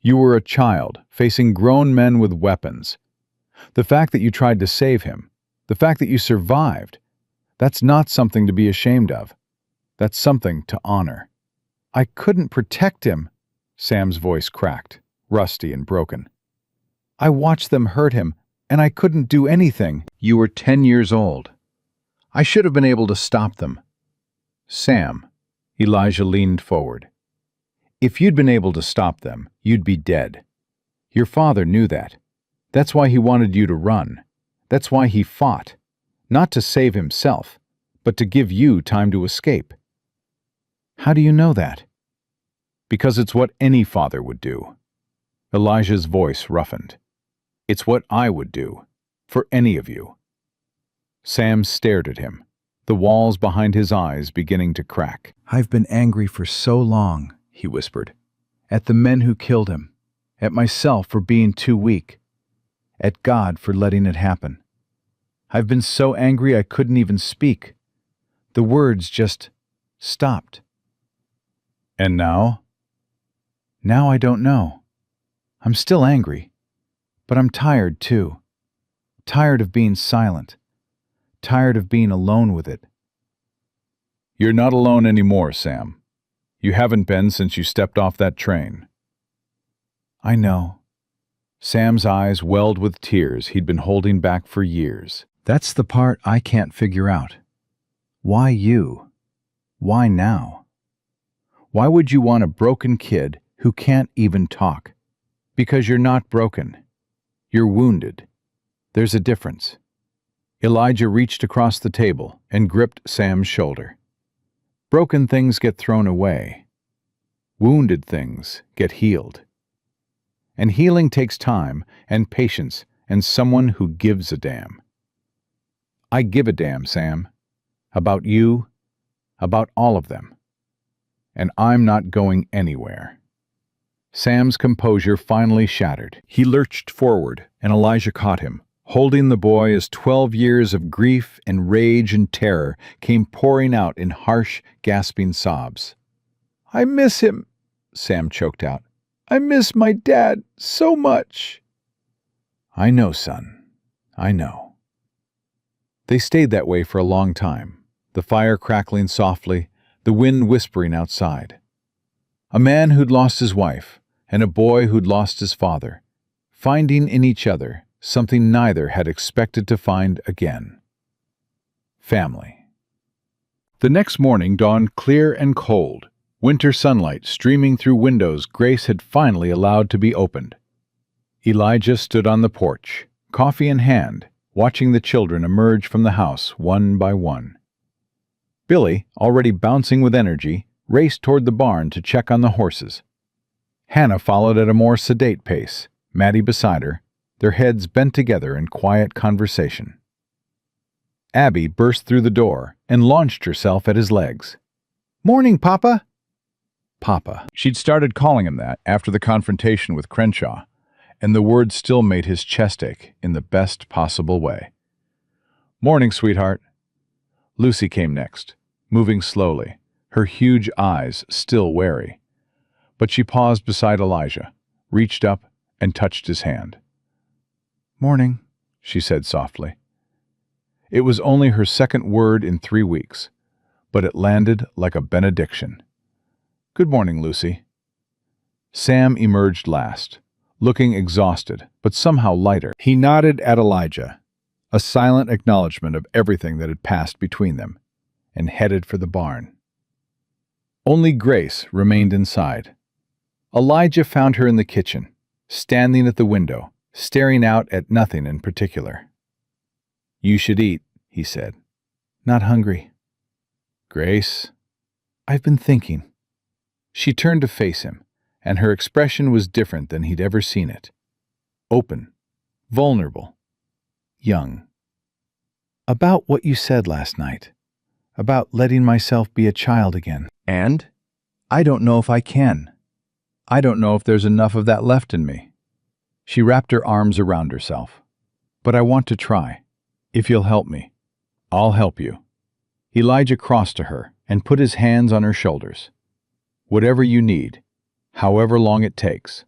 You were a child, facing grown men with weapons. The fact that you tried to save him, the fact that you survived, that's not something to be ashamed of. That's something to honor. I couldn't protect him, Sam's voice cracked, rusty and broken. I watched them hurt him, and I couldn't do anything. You were 10 years old. I should have been able to stop them. Sam, Elijah leaned forward. If you'd been able to stop them, you'd be dead. Your father knew that. That's why he wanted you to run. That's why he fought. Not to save himself, but to give you time to escape. How do you know that? Because it's what any father would do. Elijah's voice roughened. It's what I would do, for any of you. Sam stared at him, the walls behind his eyes beginning to crack. I've been angry for so long, he whispered. At the men who killed him. At myself for being too weak. At God for letting it happen. I've been so angry I couldn't even speak. The words just stopped. And now? Now I don't know. I'm still angry. But I'm tired, too. Tired of being silent. Tired of being alone with it. You're not alone anymore, Sam. You haven't been since you stepped off that train. I know. Sam's eyes welled with tears he'd been holding back for years. That's the part I can't figure out. Why you? Why now? Why would you want a broken kid who can't even talk? Because you're not broken. You're wounded. There's a difference. Elijah reached across the table and gripped Sam's shoulder. Broken things get thrown away. Wounded things get healed. And healing takes time and patience and someone who gives a damn. I give a damn, Sam. About you, about all of them. And I'm not going anywhere. Sam's composure finally shattered. He lurched forward, and Elijah caught him, holding the boy as 12 years of grief and rage and terror came pouring out in harsh, gasping sobs. I miss him, Sam choked out. I miss my dad so much. I know, son. I know. They stayed that way for a long time, the fire crackling softly, the wind whispering outside. A man who'd lost his wife, and a boy who'd lost his father, finding in each other something neither had expected to find again. Family. The next morning dawned clear and cold, winter sunlight streaming through windows Grace had finally allowed to be opened. Elijah stood on the porch, coffee in hand, watching the children emerge from the house one by one. Billy, already bouncing with energy, raced toward the barn to check on the horses. Hannah followed at a more sedate pace, Maddie beside her, their heads bent together in quiet conversation. Abby burst through the door and launched herself at his legs. "Morning, Papa!" Papa. She'd started calling him that after the confrontation with Crenshaw, and the word still made his chest ache in the best possible way. "Morning, sweetheart." Lucy came next, moving slowly, her huge eyes still wary. But she paused beside Elijah, reached up, and touched his hand. "Morning," she said softly. It was only her second word in 3 weeks, but it landed like a benediction. "Good morning, Lucy." Sam emerged last, looking exhausted, but somehow lighter. He nodded at Elijah, a silent acknowledgement of everything that had passed between them, and headed for the barn. Only Grace remained inside. Elijah found her in the kitchen, standing at the window, staring out at nothing in particular. "You should eat," he said. "Not hungry." "Grace?" "I've been thinking." She turned to face him, and her expression was different than he'd ever seen it. Open, vulnerable, young. "About what you said last night. About letting myself be a child again." "And? I don't know if I can. I don't know if there's enough of that left in me." She wrapped her arms around herself. "But I want to try. If you'll help me, I'll help you." Elijah crossed to her and put his hands on her shoulders. "Whatever you need, however long it takes.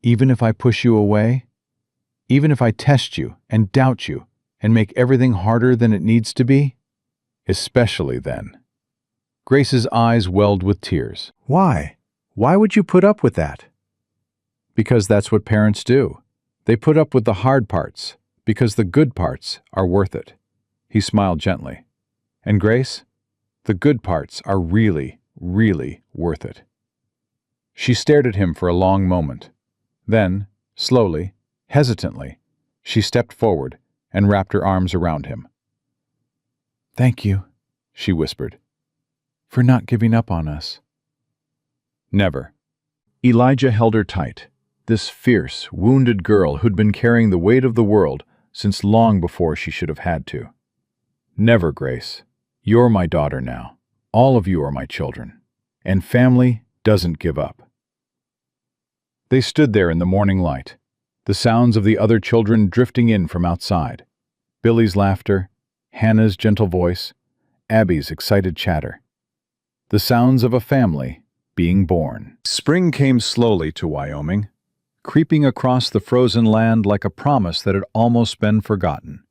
Even if I push you away, even if I test you and doubt you and make everything harder than it needs to be, especially then. Grace's eyes welled with tears. Why? Why would you put up with that? Because that's what parents do. They put up with the hard parts, because the good parts are worth it. He smiled gently. And Grace, the good parts are really, really worth it. She stared at him for a long moment. Then, slowly, hesitantly, she stepped forward and wrapped her arms around him. Thank you, she whispered, for not giving up on us. Never. Elijah held her tight, this fierce, wounded girl who'd been carrying the weight of the world since long before she should have had to. Never, Grace. You're my daughter now. All of you are my children. And family doesn't give up. They stood there in the morning light, the sounds of the other children drifting in from outside. Billy's laughter, Hannah's gentle voice, Abby's excited chatter. The sounds of a family being born. Spring came slowly to Wyoming, creeping across the frozen land like a promise that had almost been forgotten.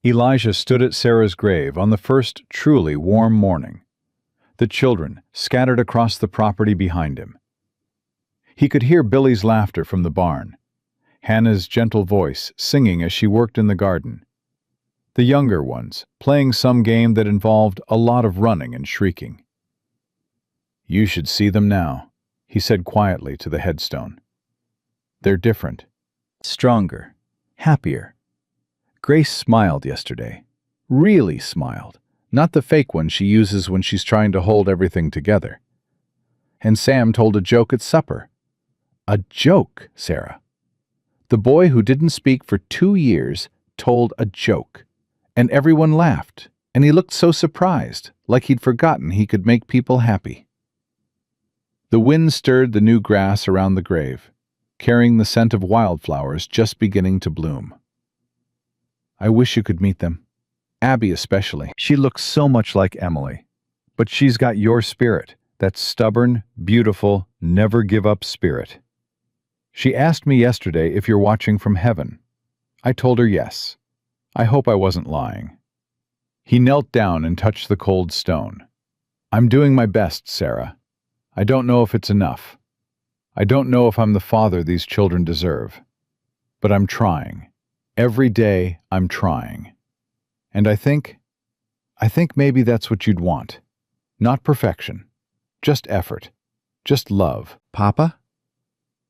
Elijah stood at Sarah's grave on the first truly warm morning, the children scattered across the property behind him. He could hear Billy's laughter from the barn, Hannah's gentle voice singing as she worked in the garden, the younger ones playing some game that involved a lot of running and shrieking. "You should see them now," he said quietly to the headstone. "They're different, stronger, happier." Grace smiled yesterday. Really smiled, not the fake one she uses when she's trying to hold everything together. And Sam told a joke at supper. A joke, Sarah. The boy who didn't speak for 2 years told a joke, and everyone laughed, and he looked so surprised, like he'd forgotten he could make people happy. The wind stirred the new grass around the grave, carrying the scent of wildflowers just beginning to bloom. I wish you could meet them. Abby especially. She looks so much like Emily. But she's got your spirit, that stubborn, beautiful, never-give-up spirit. She asked me yesterday if you're watching from heaven. I told her yes. I hope I wasn't lying. He knelt down and touched the cold stone. I'm doing my best, Sarah. I don't know if it's enough. I don't know if I'm the father these children deserve. But I'm trying. Every day, I'm trying. And I think maybe that's what you'd want. Not perfection. Just effort. Just love. Papa?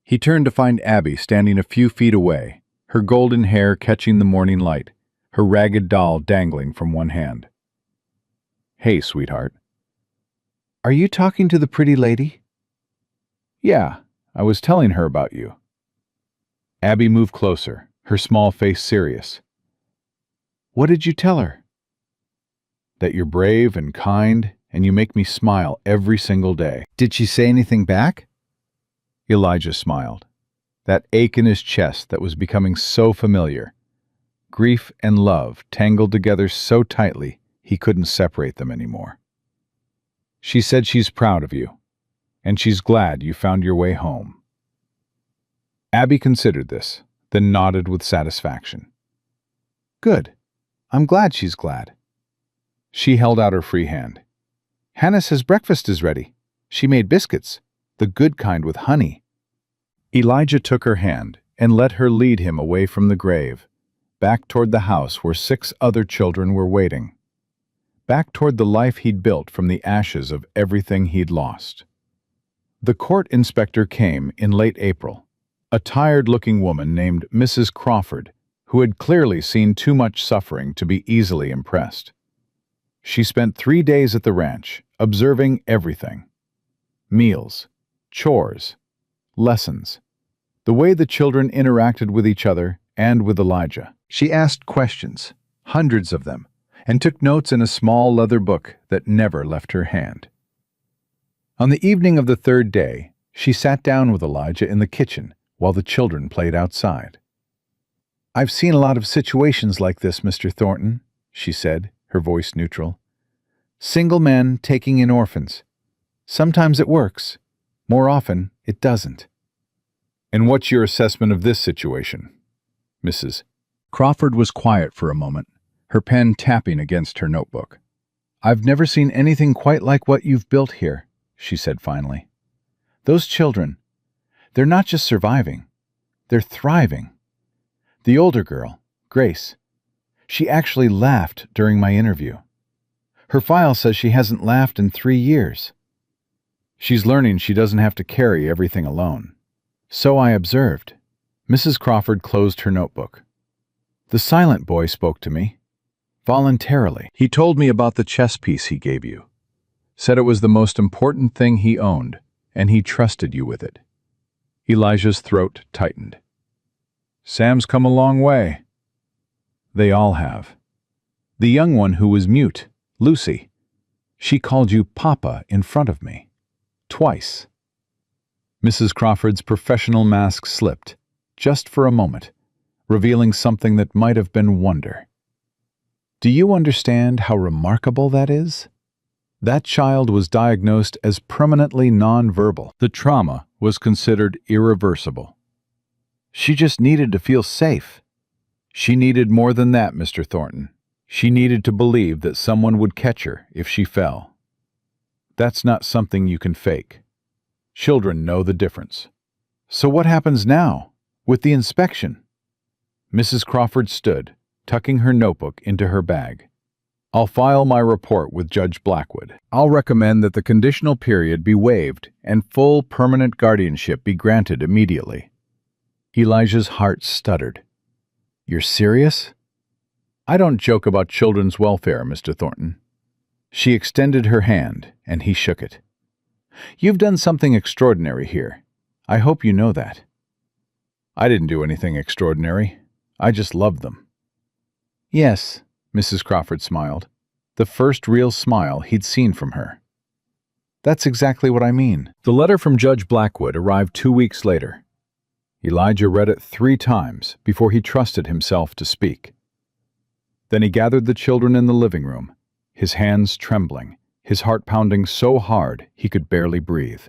He turned to find Abby standing a few feet away, her golden hair catching the morning light, her ragged doll dangling from one hand. Hey, sweetheart. Are you talking to the pretty lady? Yeah, I was telling her about you. Abby moved closer, her small face serious. What did you tell her? That you're brave and kind, and you make me smile every single day. Did she say anything back? Elijah smiled. That ache in his chest that was becoming so familiar. Grief and love tangled together so tightly he couldn't separate them anymore. She said she's proud of you, and she's glad you found your way home. Abby considered this, then nodded with satisfaction. Good. I'm glad she's glad. She held out her free hand. Hannah says breakfast is ready. She made biscuits, the good kind with honey. Elijah took her hand and let her lead him away from the grave, back toward the house where 6 other children were waiting, back toward the life he'd built from the ashes of everything he'd lost. The court inspector came in late April, a tired-looking woman named Mrs. Crawford, who had clearly seen too much suffering to be easily impressed. She spent 3 days at the ranch, observing everything. Meals, chores, lessons, the way the children interacted with each other and with Elijah. She asked questions, hundreds of them, and took notes in a small leather book that never left her hand. On the evening of the 3rd day, she sat down with Elijah in the kitchen while the children played outside. I've seen a lot of situations like this, Mr. Thornton, she said, her voice neutral. Single men taking in orphans. Sometimes it works. More often, it doesn't. And what's your assessment of this situation, Mrs.? Crawford was quiet for a moment, her pen tapping against her notebook. I've never seen anything quite like what you've built here, she said finally. Those children, they're not just surviving, they're thriving. The older girl, Grace, she actually laughed during my interview. Her file says she hasn't laughed in 3 years. She's learning she doesn't have to carry everything alone. So I observed. Mrs. Crawford closed her notebook. The silent boy spoke to me, voluntarily. He told me about the chess piece he gave you. Said it was the most important thing he owned, and he trusted you with it. Elijah's throat tightened. Sam's come a long way. They all have. The young one who was mute, Lucy, she called you Papa in front of me. Twice. Mrs. Crawford's professional mask slipped, just for a moment, revealing something that might have been wonder. Do you understand how remarkable that is? That child was diagnosed as permanently nonverbal. The trauma was considered irreversible. She just needed to feel safe. She needed more than that, Mr. Thornton. She needed to believe that someone would catch her if she fell. That's not something you can fake. Children know the difference. So what happens now, with the inspection? Mrs. Crawford stood, tucking her notebook into her bag. I'll file my report with Judge Blackwood. I'll recommend that the conditional period be waived and full permanent guardianship be granted immediately. Elijah's heart stuttered. You're serious? I don't joke about children's welfare, Mr. Thornton. She extended her hand, and he shook it. You've done something extraordinary here. I hope you know that. I didn't do anything extraordinary. I just loved them. Yes, Mrs. Crawford smiled, the first real smile he'd seen from her. That's exactly what I mean. The letter from Judge Blackwood arrived 2 weeks later. Elijah read it 3 times before he trusted himself to speak. Then he gathered the children in the living room, his hands trembling, his heart pounding so hard he could barely breathe.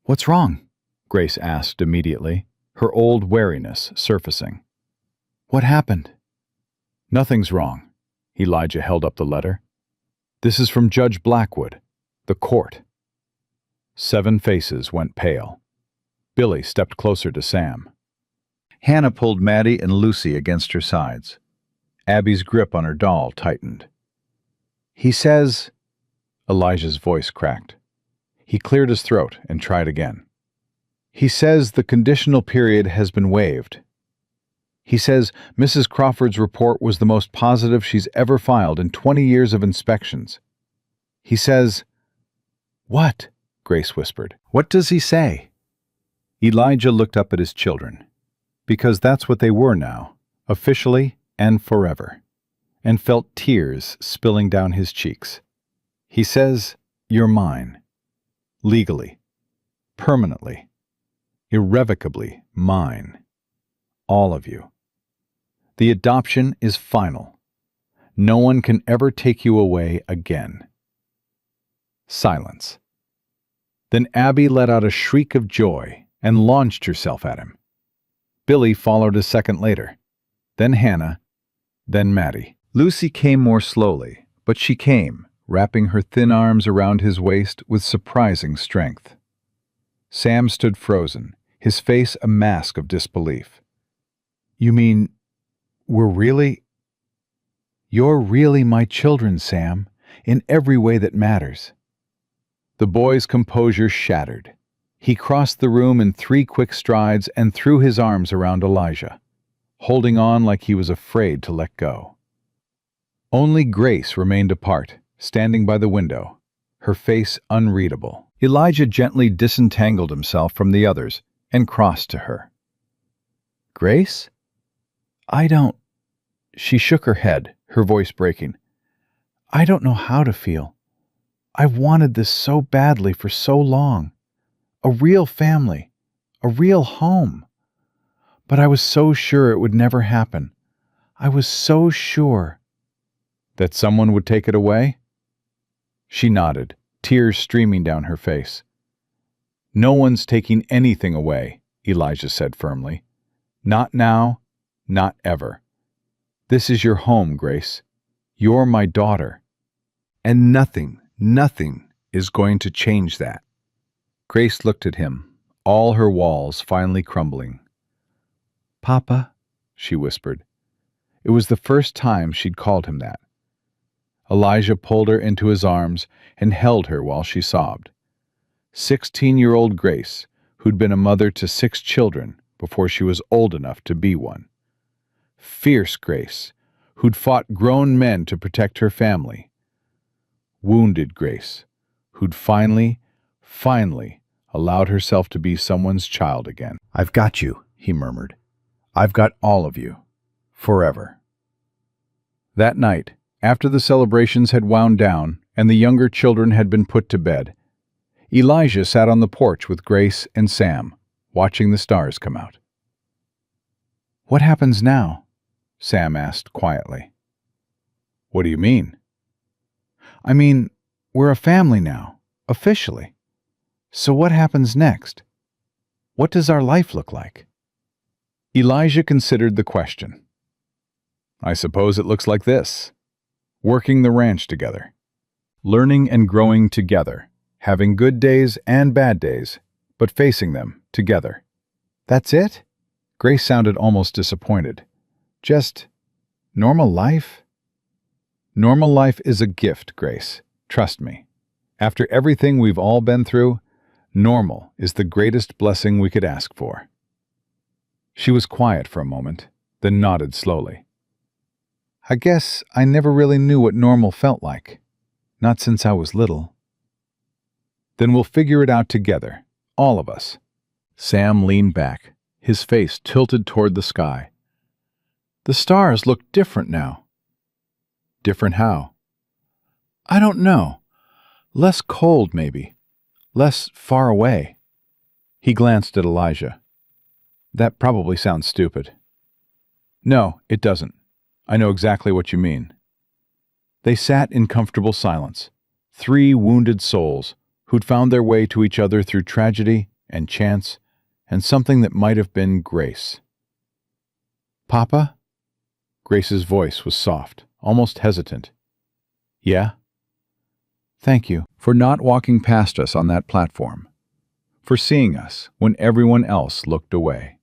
What's wrong? Grace asked immediately, her old wariness surfacing. What happened? Nothing's wrong. Elijah held up the letter. This is from Judge Blackwood, the court. 7 faces went pale. Billy stepped closer to Sam. Hannah pulled Maddie and Lucy against her sides. Abby's grip on her doll tightened. He says... Elijah's voice cracked. He cleared his throat and tried again. He says the conditional period has been waived. He says Mrs. Crawford's report was the most positive she's ever filed in 20 years of inspections. He says... What? Grace whispered. What does he say? Elijah looked up at his children, because that's what they were now, officially and forever, and felt tears spilling down his cheeks. He says, you're mine. Legally. Permanently. Irrevocably mine. All of you. The adoption is final. No one can ever take you away again. Silence. Then Abby let out a shriek of joy and launched herself at him. Billy followed a second later. Then Hannah. Then Maddie. Lucy came more slowly, but she came, wrapping her thin arms around his waist with surprising strength. Sam stood frozen, his face a mask of disbelief. You mean, we're really... You're really my children, Sam, in every way that matters. The boy's composure shattered. He crossed the room in 3 quick strides and threw his arms around Elijah, holding on like he was afraid to let go. Only Grace remained apart, standing by the window, her face unreadable. Elijah gently disentangled himself from the others and crossed to her. Grace? I don't... She shook her head, her voice breaking. I don't know how to feel. I've wanted this so badly for so long. A real family. A real home. But I was so sure it would never happen. I was so sure. That someone would take it away? She nodded, tears streaming down her face. No one's taking anything away, Elijah said firmly. Not now, not ever. This is your home, Grace. You're my daughter. And nothing is going to change that. Grace looked at him, all her walls finally crumbling. Papa, she whispered. It was the first time she'd called him that. Elijah pulled her into his arms and held her while she sobbed. 16-year-old Grace, who'd been a mother to 6 children before she was old enough to be one. Fierce Grace, who'd fought grown men to protect her family. Wounded Grace, who'd finally allowed herself to be someone's child again. I've got you, he murmured. I've got all of you. Forever. That night, after the celebrations had wound down and the younger children had been put to bed, Elijah sat on the porch with Grace and Sam, watching the stars come out. What happens now? Sam asked quietly. What do you mean? I mean, we're a family now, officially. So what happens next? What does our life look like? Elijah considered the question. I suppose it looks like this. Working the ranch together. Learning and growing together. Having good days and bad days, but facing them together. That's it? Grace sounded almost disappointed. Just normal life? Normal life is a gift, Grace. Trust me. After everything we've all been through, normal is the greatest blessing we could ask for. She was quiet for a moment, then nodded slowly. I guess I never really knew what normal felt like. Not since I was little. Then we'll figure it out together, all of us. Sam leaned back, his face tilted toward the sky. The stars look different now. Different how? I don't know. Less cold, maybe. Less far away. He glanced at Elijah. That probably sounds stupid. No, it doesn't. I know exactly what you mean. They sat in comfortable silence, 3 wounded souls who'd found their way to each other through tragedy and chance and something that might have been grace. Papa? Grace's voice was soft, almost hesitant. Yeah? Thank you for not walking past us on that platform, for seeing us when everyone else looked away.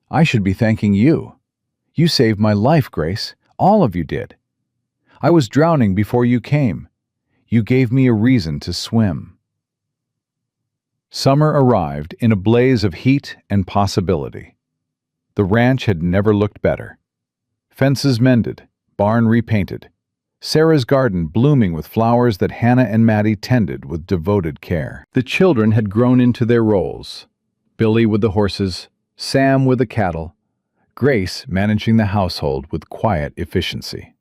I should be thanking you. You saved my life, Grace. All of you did. I was drowning before you came. You gave me a reason to swim. Summer arrived in a blaze of heat and possibility. The ranch had never looked better. Fences mended, barn repainted, Sarah's garden blooming with flowers that Hannah and Maddie tended with devoted care. The children had grown into their roles. Billy with the horses, Sam with the cattle, Grace managing the household with quiet efficiency.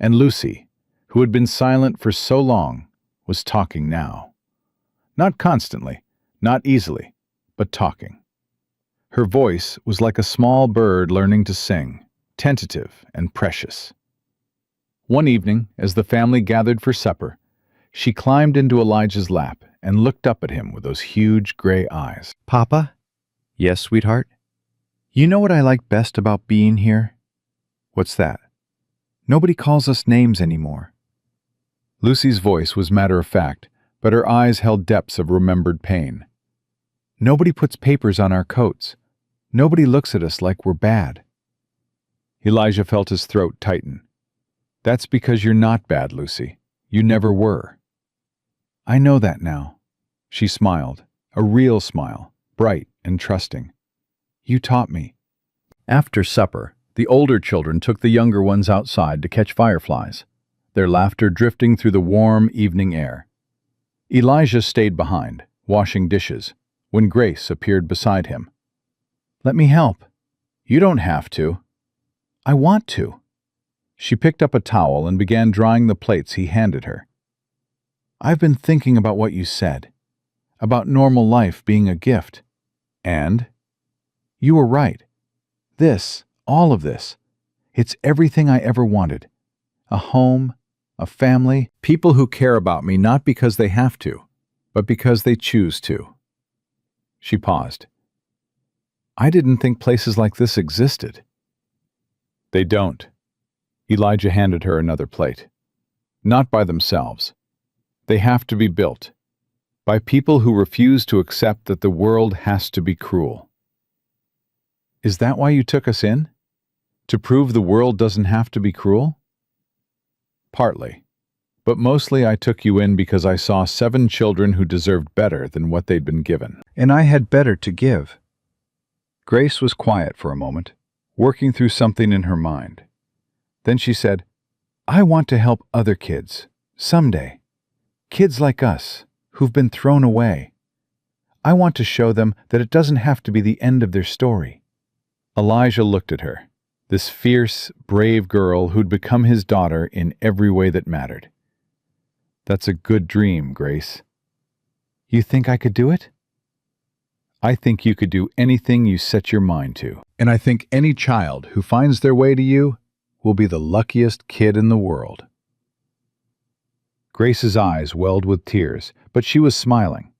And Lucy, who had been silent for so long, was talking now. Not constantly, not easily, but talking. Her voice was like a small bird learning to sing, tentative and precious. One evening, as the family gathered for supper, she climbed into Elijah's lap and looked up at him with those huge gray eyes. Papa? Yes, sweetheart? You know what I like best about being here? What's that? Nobody calls us names anymore. Lucy's voice was matter-of-fact, but her eyes held depths of remembered pain. Nobody puts papers on our coats. Nobody looks at us like we're bad. Elijah felt his throat tighten. That's because you're not bad, Lucy. You never were. I know that now. She smiled, a real smile, bright and trusting. You taught me. After supper, the older children took the younger ones outside to catch fireflies, their laughter drifting through the warm evening air. Elijah stayed behind, washing dishes, when Grace appeared beside him. Let me help. You don't have to. I want to. She picked up a towel and began drying the plates he handed her. I've been thinking about what you said, about normal life being a gift. And? You were right. This, all of this, it's everything I ever wanted. A home, a family, people who care about me not because they have to, but because they choose to. She paused. I didn't think places like this existed. They don't. Elijah handed her another plate. Not by themselves. They have to be built. By people who refuse to accept that the world has to be cruel. Is that why you took us in? To prove the world doesn't have to be cruel? Partly. But mostly I took you in because I saw 7 children who deserved better than what they'd been given. And I had better to give. Grace was quiet for a moment, working through something in her mind. Then she said, I want to help other kids, someday. Kids like us, who've been thrown away. I want to show them that it doesn't have to be the end of their story. Elijah looked at her, this fierce, brave girl who'd become his daughter in every way that mattered. That's a good dream, Grace. You think I could do it? I think you could do anything you set your mind to. And I think any child who finds their way to you will be the luckiest kid in the world. Grace's eyes welled with tears, but she was smiling.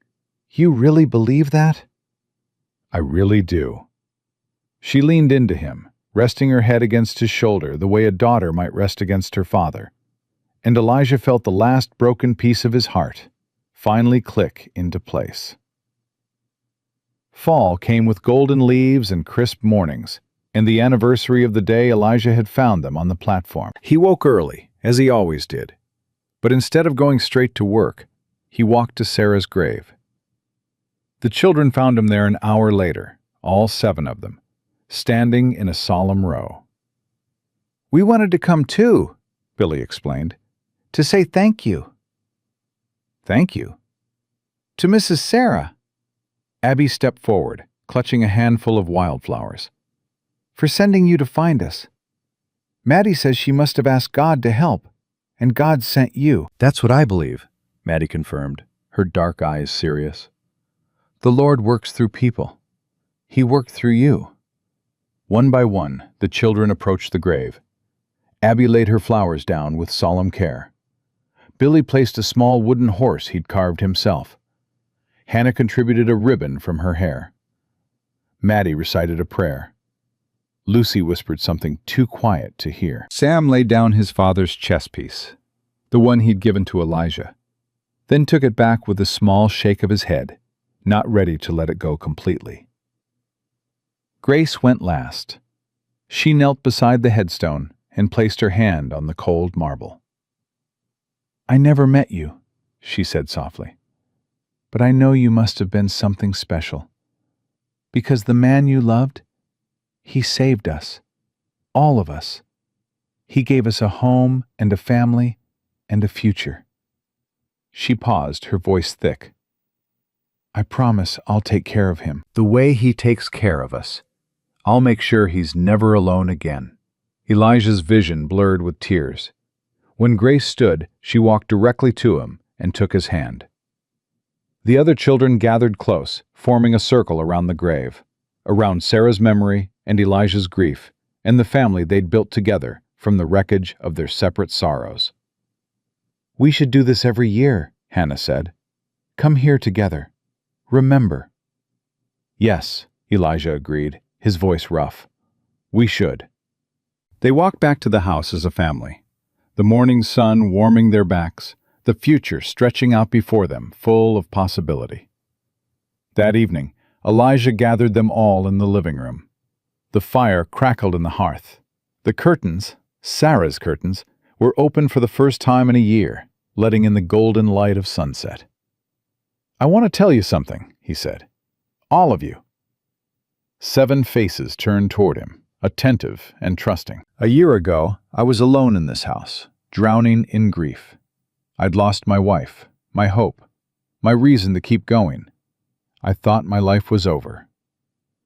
You really believe that? I really do. She leaned into him, resting her head against his shoulder the way a daughter might rest against her father. And Elijah felt the last broken piece of his heart finally click into place. Fall came with golden leaves and crisp mornings, and the anniversary of the day Elijah had found them on the platform. He woke early, as he always did. But instead of going straight to work, he walked to Sarah's grave. The children found him there an hour later, all 7 of them, standing in a solemn row. We wanted to come too, Billy explained, to say thank you. Thank you? To Mrs. Sarah. Abby stepped forward, clutching a handful of wildflowers. For sending you to find us. Maddie says she must have asked God to help, and God sent you. That's what I believe, Maddie confirmed, her dark eyes serious. The Lord works through people. He worked through you. One by one, the children approached the grave. Abby laid her flowers down with solemn care. Billy placed a small wooden horse he'd carved himself. Hannah contributed a ribbon from her hair. Maddie recited a prayer. Lucy whispered something too quiet to hear. Sam laid down his father's chess piece, the one he'd given to Elijah, then took it back with a small shake of his head, not ready to let it go completely. Grace went last. She knelt beside the headstone and placed her hand on the cold marble. I never met you, she said softly, but I know you must have been something special, because the man you loved, he saved us, all of us. He gave us a home and a family and a future. She paused, her voice thick. I promise I'll take care of him, the way he takes care of us. I'll make sure he's never alone again. Elijah's vision blurred with tears. When Grace stood, she walked directly to him and took his hand. The other children gathered close, forming a circle around the grave, around Sarah's memory and Elijah's grief, and the family they'd built together from the wreckage of their separate sorrows. We should do this every year, Hannah said. Come here together. Remember. Yes, Elijah agreed, his voice rough. We should. They walked back to the house as a family, the morning sun warming their backs, the future stretching out before them, full of possibility. That evening, Elijah gathered them all in the living room. The fire crackled in the hearth. The curtains, Sarah's curtains, were open for the first time in a year, letting in the golden light of sunset. I want to tell you something, he said. All of you. 7 faces turned toward him, attentive and trusting. A year ago, I was alone in this house, drowning in grief. I'd lost my wife, my hope, my reason to keep going. I thought my life was over.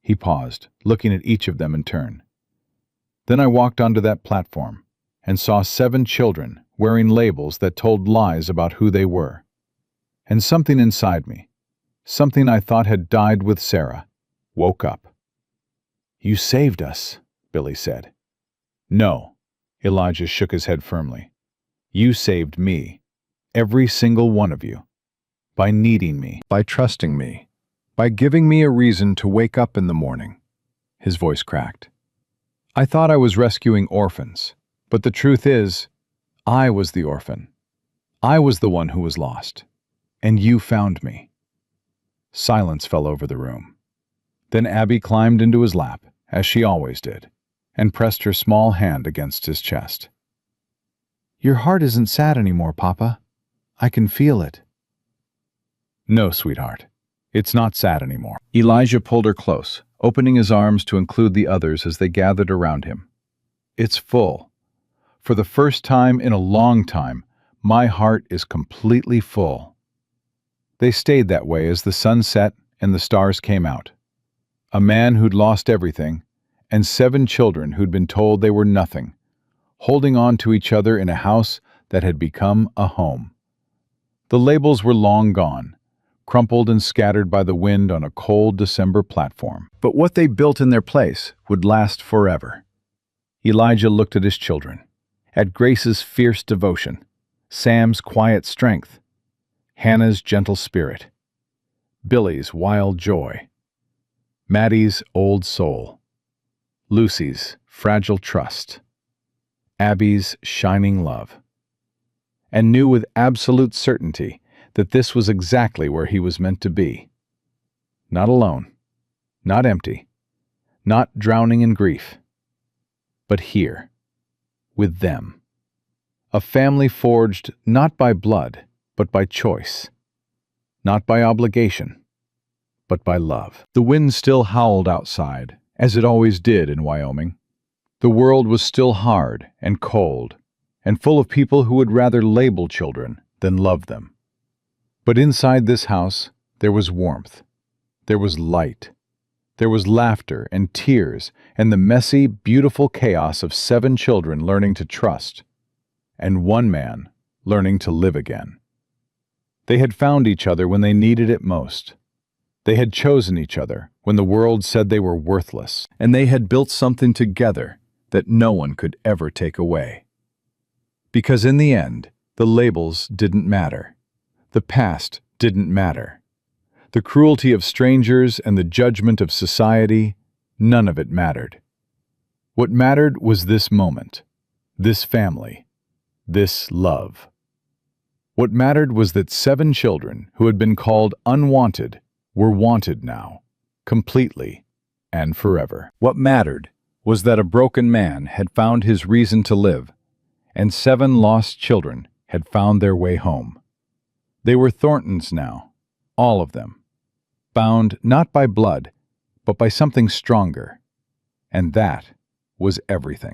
He paused, looking at each of them in turn. Then I walked onto that platform and saw 7 children wearing labels that told lies about who they were. And something inside me, something I thought had died with Sarah, woke up. You saved us, Billy said. No, Elijah shook his head firmly. You saved me, every single one of you. by needing me, by trusting me, by giving me a reason to wake up in the morning. His voice cracked. I thought I was rescuing orphans, but the truth is, I was the orphan. I was the one who was lost, and you found me. Silence fell over the room. Then Abby climbed into his lap, as she always did, and pressed her small hand against his chest. Your heart isn't sad anymore, Papa. I can feel it. No, sweetheart. It's not sad anymore. Elijah pulled her close, opening his arms to include the others as they gathered around him. It's full. For the first time in a long time, my heart is completely full. They stayed that way as the sun set and the stars came out. A man who'd lost everything, and 7 children who'd been told they were nothing, holding on to each other in a house that had become a home. The labels were long gone, crumpled and scattered by the wind on a cold December platform. But what they built in their place would last forever. Elijah looked at his children, at Grace's fierce devotion, Sam's quiet strength, Hannah's gentle spirit, Billy's wild joy, Maddie's old soul, Lucy's fragile trust, Abby's shining love, and knew with absolute certainty that this was exactly where he was meant to be. Not alone, not empty, not drowning in grief, but here, with them. A family forged not by blood, but by choice. Not by obligation, but by love. The wind still howled outside, as it always did in Wyoming. The world was still hard and cold, and full of people who would rather label children than love them. But inside this house, there was warmth. There was light. There was laughter and tears and the messy, beautiful chaos of 7 children learning to trust, and 1 man learning to live again. They had found each other when they needed it most. They had chosen each other when the world said they were worthless, and they had built something together that no one could ever take away. Because in the end, the labels didn't matter. The past didn't matter. The cruelty of strangers and the judgment of society, none of it mattered. What mattered was this moment, this family, this love. What mattered was that 7 children who had been called unwanted were wanted now, completely and forever. What mattered was that a broken man had found his reason to live, and 7 lost children had found their way home. They were Thorntons now, all of them, bound not by blood, but by something stronger, and that was everything.